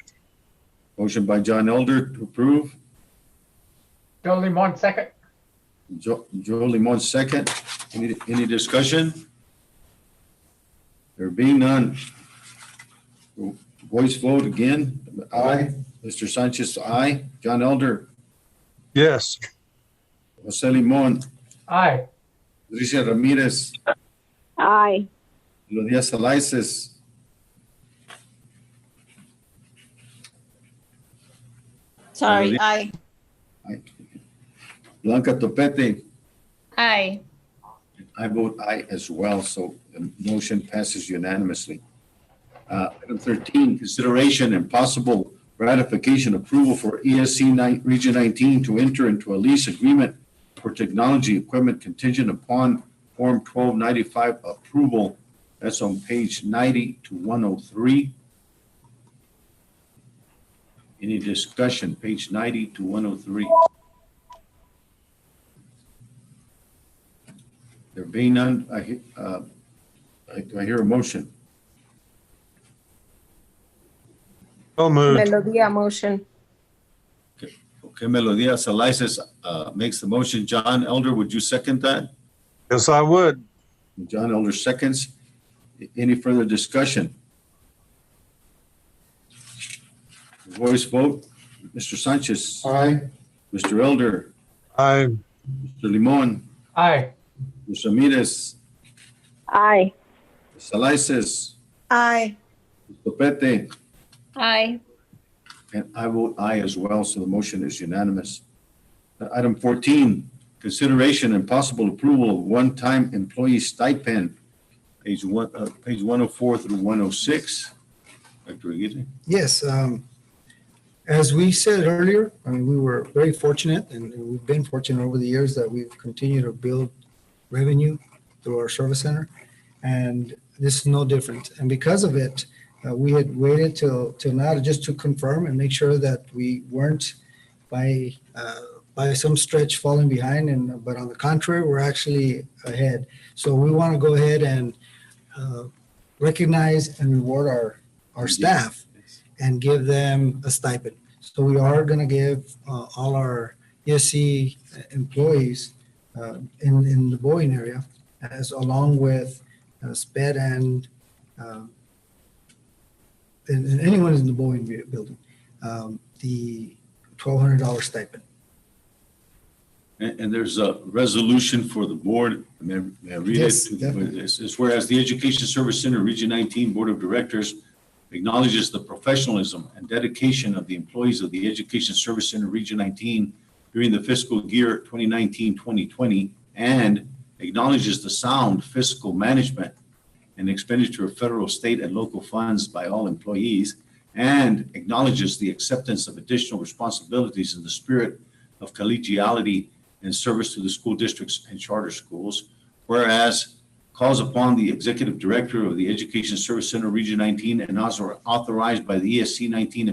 Motion by John Elder to approve. Joe Limon, second. Joe Limon, second. Any discussion? There being none. Voice vote again. Aye. Mr. Sanchez, aye. John Elder. Yes. Jose Limon. Aye. Patricia Ramirez. Aye. Elodia Salaices. Sorry, aye. Blanca Topete. Aye. I vote aye as well, so the motion passes unanimously. Item 13, consideration and possible ratification approval for ESC Region 19 to enter into a lease agreement for technology equipment contingent upon Form 1295 approval. That's on page 90 to 103. Any discussion? Page 90 to 103. There being none, do I hear a motion? So moved. Melodia motion. Okay, Melodia Salaices makes the motion. John Elder, would you second that? Yes, I would. John Elder seconds. Any further discussion? Voice vote. Mr. Sanchez. Aye. Mr. Elder. Aye. Mr. Limon. Aye. Mr. Ramirez. Aye. Salaices. Aye. Mr. Pete. Aye. And I vote aye as well, so the motion is unanimous. Item 14, consideration and possible approval of one-time employee stipend page 104 through 106. Dr. Aguirre? Yes, as we said earlier, I mean, we were very fortunate and we've been fortunate over the years that we've continued to build revenue through our service center. And this is no different. And because of it, we had waited till now just to confirm and make sure that we weren't by some stretch falling behind. But on the contrary, we're actually ahead. So we want to go ahead and recognize and reward our staff and give them a stipend. So we are going to give all our ESC employees in the Boeing area, as along with SPED and anyone in the Boeing building, the $1,200 stipend. And there's a resolution for the board. May I read Yes, it? definitely. It's whereas the Education Service Center Region 19 Board of Directors acknowledges the professionalism and dedication of the employees of the Education Service Center Region 19 during the fiscal year 2019-2020, and acknowledges the sound fiscal management and expenditure of federal, state, and local funds by all employees, and acknowledges the acceptance of additional responsibilities in the spirit of collegiality and service to the school districts and charter schools. Whereas calls upon the Executive Director of the Education Service Center Region 19 and also authorized by the ESC 19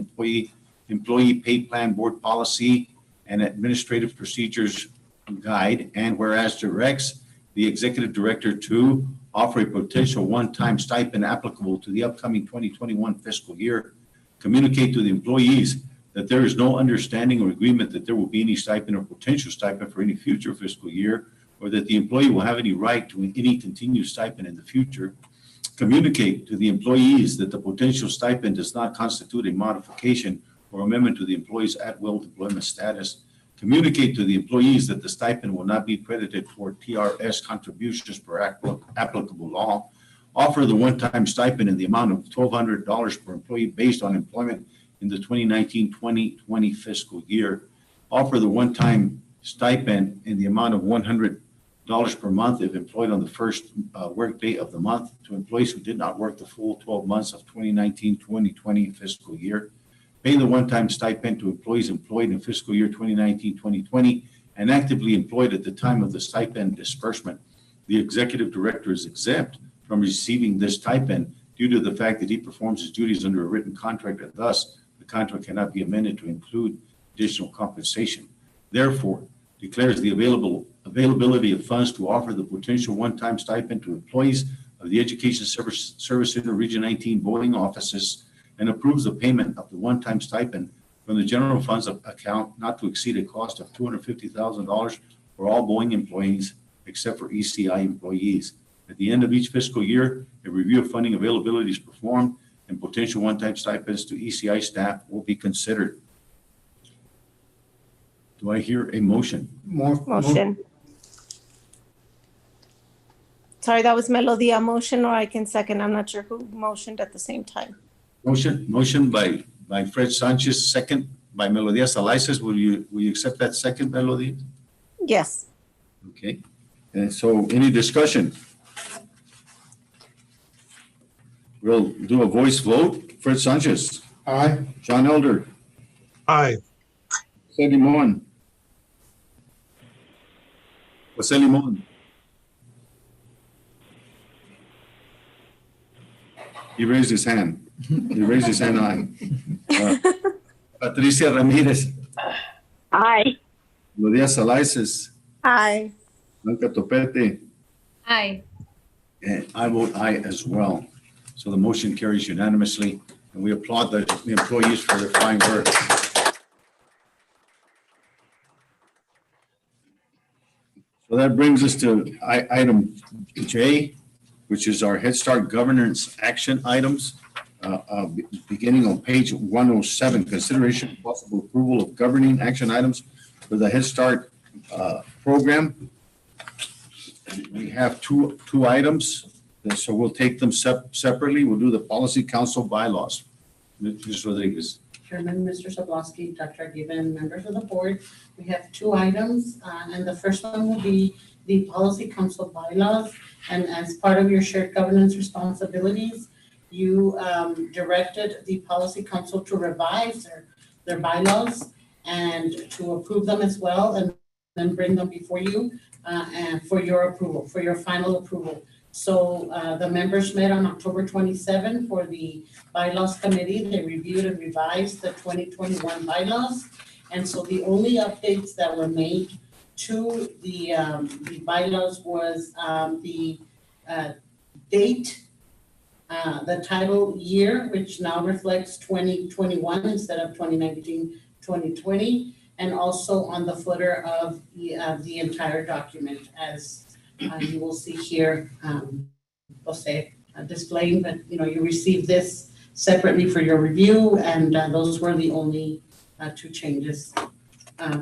Employee Pay Plan Board Policy and Administrative Procedures Guide, and whereas directs the Executive Director to offer a potential one-time stipend applicable to the upcoming 2021 fiscal year, communicate to the employees that there is no understanding or agreement that there will be any stipend or potential stipend for any future fiscal year, or that the employee will have any right to any continued stipend in the future. Communicate to the employees that the potential stipend does not constitute a modification or amendment to the employee's at-will employment status. Communicate to the employees that the stipend will not be credited toward TRS contributions per applicable law. Offer the one-time stipend in the amount of $1,200 per employee based on employment in the 2019-2020 fiscal year. Offer the one-time stipend in the amount of $100 per month if employed on the first work day of the month to employees who did not work the full 12 months of 2019-2020 fiscal year. Pay the one-time stipend to employees employed in fiscal year 2019-2020 and actively employed at the time of the stipend disbursement. The Executive Director is exempt from receiving this stipend due to the fact that he performs his duties under a written contract, and thus the contract cannot be amended to include additional compensation. Therefore, declares the availability of funds to offer the potential one-time stipend to employees of the Education Service Center Region 19 Boeing offices, and approves the payment of the one-time stipend from the general funds account not to exceed a cost of $250,000 for all Boeing employees except for ECI employees. At the end of each fiscal year, a review of funding availability is performed and potential one-time stipends to ECI staff will be considered. Do I hear a motion? Motion. Sorry, that was Melodia motion, or I can second. I'm not sure who motioned at the same time. Motion by Fred Sanchez, second by Melodia Salaices. Will you accept that second, Melodia? Yes. Okay. And so any discussion? We'll do a voice vote. Fred Sanchez. Aye. John Elder. Aye. Jose Limon. Jose Limon. He raised his hand. He raised his hand, aye. Patricia Ramirez. Aye. Melodia Salaices. Aye. Blanca Topete. Aye. And I vote aye as well. So the motion carries unanimously, and we applaud the employees for their fine work. So that brings us to item J, which is our Head Start governance action items. Beginning on page 107, consideration of possible approval of governing action items for the Head Start program. We have two items, so we'll take them separately. We'll do the policy council bylaws. Ms. Rodriguez. Chairman, Mr. Sobolowski, Dr. Given, members of the board, we have two items, and the first one will be the Policy Council bylaws, and as part of your shared governance responsibilities, you directed the Policy Council to revise their bylaws and to approve them as well, and then bring them before you and for your approval, for your final approval. So the members met on October 27 for the bylaws committee. They reviewed and revised the 2021 bylaws. And so the only updates that were made to the bylaws was the date, the title year, which now reflects 2021 instead of 2019, 2020, and also on the footer of the entire document, as you will see here, Jose displaying, but you received this separately for your review, and those were the only two changes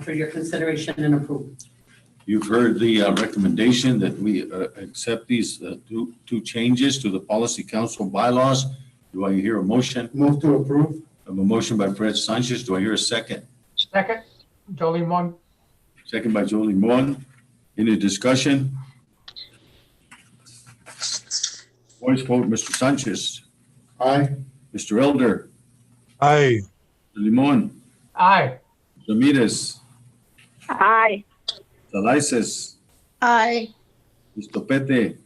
for your consideration and approval. You've heard the recommendation that we accept these two changes to the Policy Council bylaws. Do I hear a motion? Move to approve. I have a motion by Fred Sanchez. Do I hear a second? Second, Joe Limon. Second by Joe Limon. Any discussion? Voice vote, Mr. Sanchez. Aye. Mr. Elder. Aye. Mr. Limon. Aye. Ramirez. Aye. Salaices. Aye. Mr. Pete.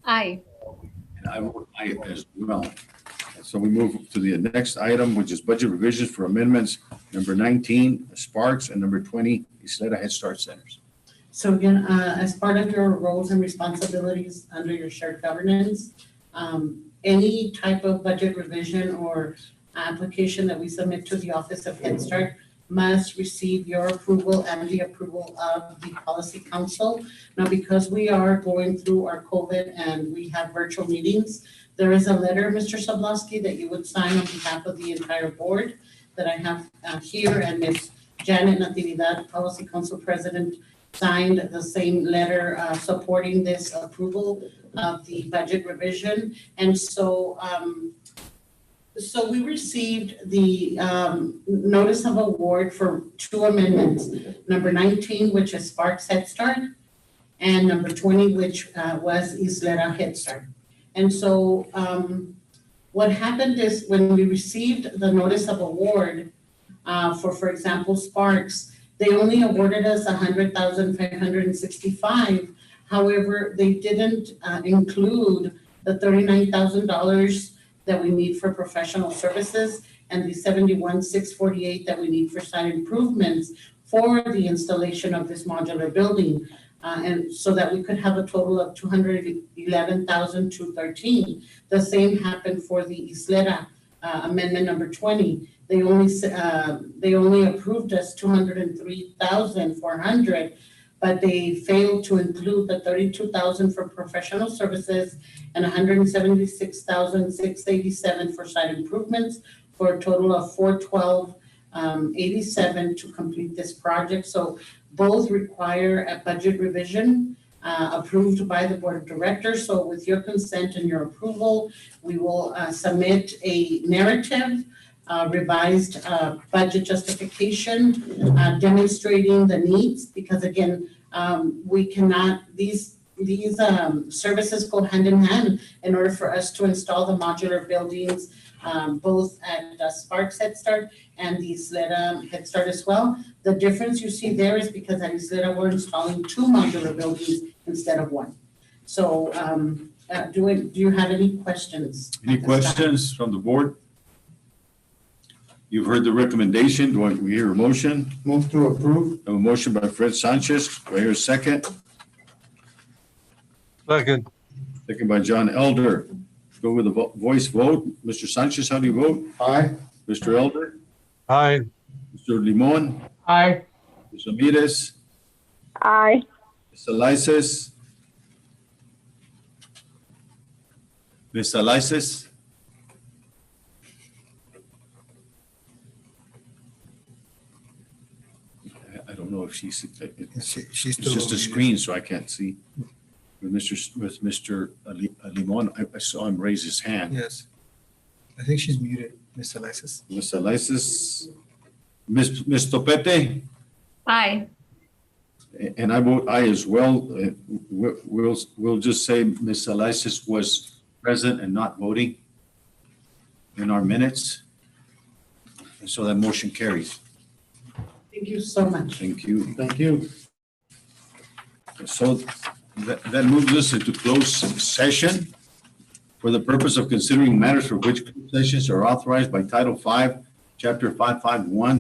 Aye. And I vote aye as well. So we move to the next item, which is budget revisions for amendments number 19, Sparks, and number 20, Isleta Head Start Centers. So again, as part of your roles and responsibilities under your shared governance, any type of budget revision or application that we submit to the Office of Head Start must receive your approval and the approval of the Policy Council. Now, because we are going through our COVID and we have virtual meetings, there is a letter, Mr. Soblowski, that you would sign on behalf of the entire board that I have here, and Ms. Janet Natividad, Policy Council President, signed the same letter supporting this approval of the budget revision. And so so we received the notice of award for two amendments, number 19, which is Sparks Head Start, and number 20, which was Isleta Head Start. And so what happened is when we received the notice of award for example, Sparks, they only awarded us $100,565. However, they didn't include the $39,000 that we need for professional services and the $71,648 that we need for site improvements for the installation of this modular building. And so that we could have a total of $211,213. The same happened for the Isleta amendment number 20. They only approved us $203,400, but they failed to include the $32,000 for professional services and $176,687 for site improvements, for a total of $412,87 to complete this project. So both require a budget revision approved by the board of directors. So with your consent and your approval, we will submit a narrative, revised budget justification demonstrating the needs, because again, we cannot, these services go hand in hand in order for us to install the modular buildings, both at Sparks Head Start and the Isleta Head Start as well. The difference you see there is because at Isleta we're installing two modular buildings instead of one. So do you have any questions? Any questions from the board? You've heard the recommendation. Do I hear a motion? Move to approve. I have a motion by Fred Sanchez. Do I hear a second? Second. Second by John Elder. Go with a voice vote. Mr. Sanchez, how do you vote? Aye. Mr. Elder? Aye. Mr. Limon? Aye. Ms. Ramirez? Aye. Ms. Elias? Ms. Elias? I don't know if she's, She's it's still just a muted. screen, so I can't see. With Mr. Limon, I saw him raise his hand. Yes. I think she's muted, Ms. Alexis. Ms. Elias? Ms. Topete? Aye. And I vote aye as well. We'll just say Ms. Elias was present and not voting in our minutes. And so that motion carries. Thank you so much. Thank you. Thank you. So that moves us into closed session for the purpose of considering matters for which closed sessions are authorized by Title V, Chapter 551.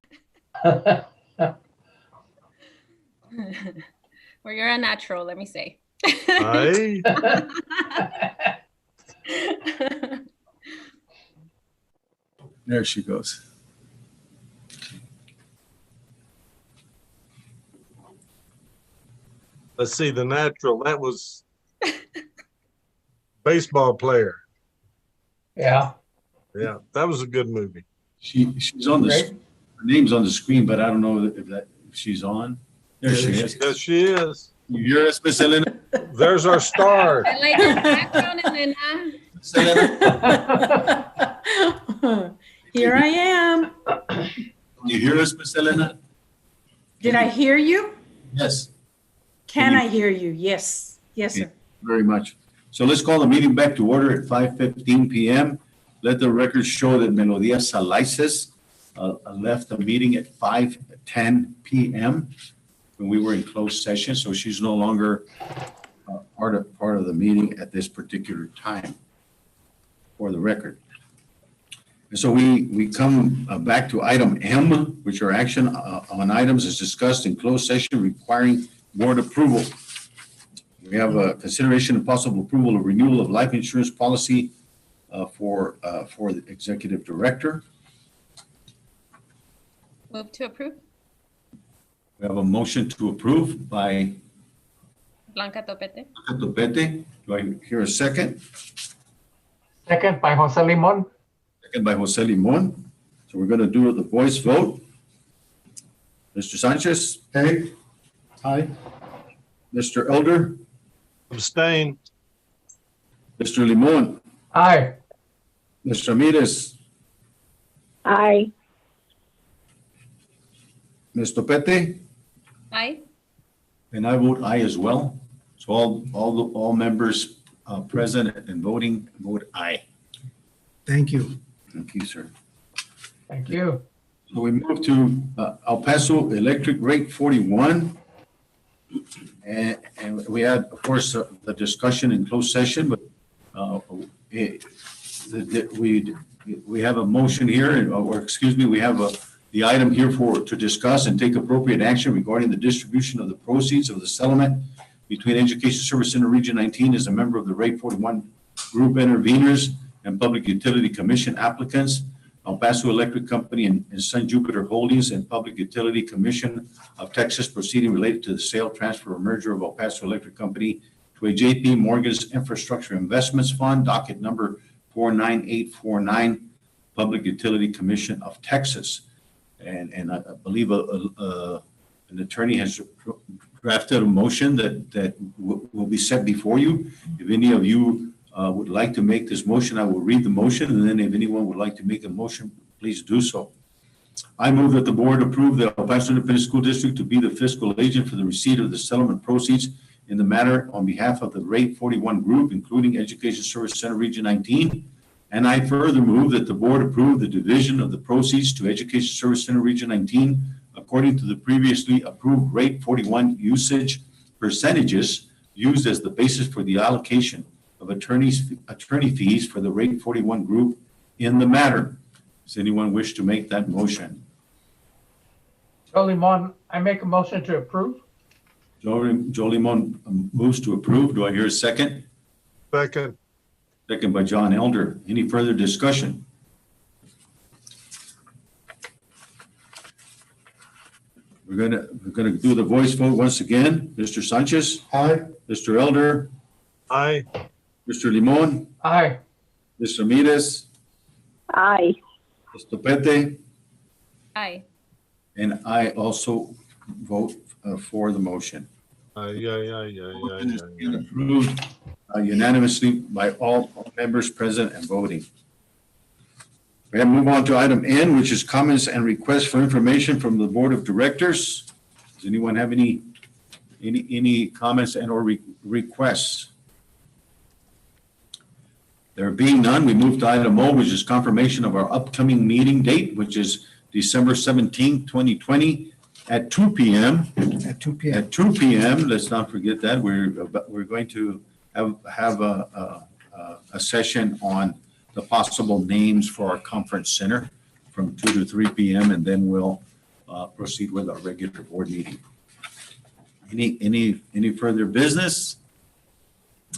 Well, you're a natural, let me say. Aye. There she goes. Let's see, the natural, that was baseball player. Yeah. Yeah, that was a good movie. She's on the, her name's on the screen, but I don't know if she's on. There she is. Yes, she is. You hear us, Miss Elena? There's our star. I like your background, Elena. Miss Elena? Here I am. You hear us, Miss Elena? Did I hear you? Yes. Can I hear you? Yes. Yes, sir. Very much. So let's call the meeting back to order at 5:15 p.m. Let the record show that Melodia Salaices left the meeting at 5:10 p.m. when we were in closed session, so she's no longer part of the meeting at this particular time, for the record. And so we come back to item M, which are action on items as discussed in closed session requiring board approval. We have a consideration and possible approval of renewal of life insurance policy for the executive director. Move to approve. We have a motion to approve by Blanca Topete. Topete. Do I hear a second? Second by Jose Limon. Second by Jose Limon. So we're going to do the voice vote. Mr. Sanchez? Hey. Aye. Mr. Elder? Abstain. Mr. Limon? Aye. Mr. Ramirez? Aye. Ms. Topete? Aye. And I vote aye as well. So all members present and voting vote aye. Thank you. Thank you, sir. Thank you. So we move to El Paso Electric Rate 41. And we had, of course, the discussion in closed session, but we have a motion here, or excuse me, we have the item here to discuss and take appropriate action regarding the distribution of the proceeds of the settlement between Education Service Center Region 19 as a member of the Rate 41 Group Interveners and Public Utility Commission applicants, El Paso Electric Company and Sun Jupiter Holdings and Public Utility Commission of Texas proceeding related to the sale, transfer, or merger of El Paso Electric Company to a JP Morgan's Infrastructure Investments Fund, docket number 49849, Public Utility Commission of Texas. And I believe an attorney has drafted a motion that will be set before you. If any of you would like to make this motion, I will read the motion, and then if anyone would like to make a motion, please do so. I move that the board approve the El Paso Independent School District to be the fiscal agent for the receipt of the settlement proceeds in the matter on behalf of the Rate 41 Group, including Education Service Center Region 19. And I further move that the board approve the division of the proceeds to Education Service Center Region 19 according to the previously approved Rate 41 usage percentages used as the basis for the allocation of attorney fees for the Rate 41 Group in the matter. Does anyone wish to make that motion? Joe Limon, I make a motion to approve. Joe Limon moves to approve. Do I hear a second? Second. Second by John Elder. Any further discussion? We're gonna do the voice vote once again. Mr. Sanchez? Aye. Mr. Elder? Aye. Mr. Limon? Aye. Mr. Ramirez? Aye. Ms. Topete? Aye. And I also vote for the motion. Aye. Approved unanimously by all members present and voting. We have to move on to item N, which is comments and requests for information from the Board of Directors. Does anyone have any Any comments and or requests? There being none, we move to item O, which is confirmation of our upcoming meeting date, which is December 17th, 2020 at 2 p.m. At 2 p.m. At 2 p.m., let's not forget that. We're going to have a session on the possible names for our conference center from 2 to 3 p.m. and then we'll proceed with our regular board meeting. Any further business?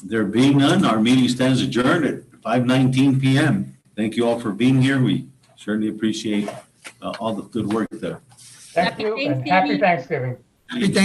There being none, our meeting stands adjourned at 5:19 p.m. Thank you all for being here. We certainly appreciate all the good work there. Thank you and happy Thanksgiving. Happy Thanksgiving.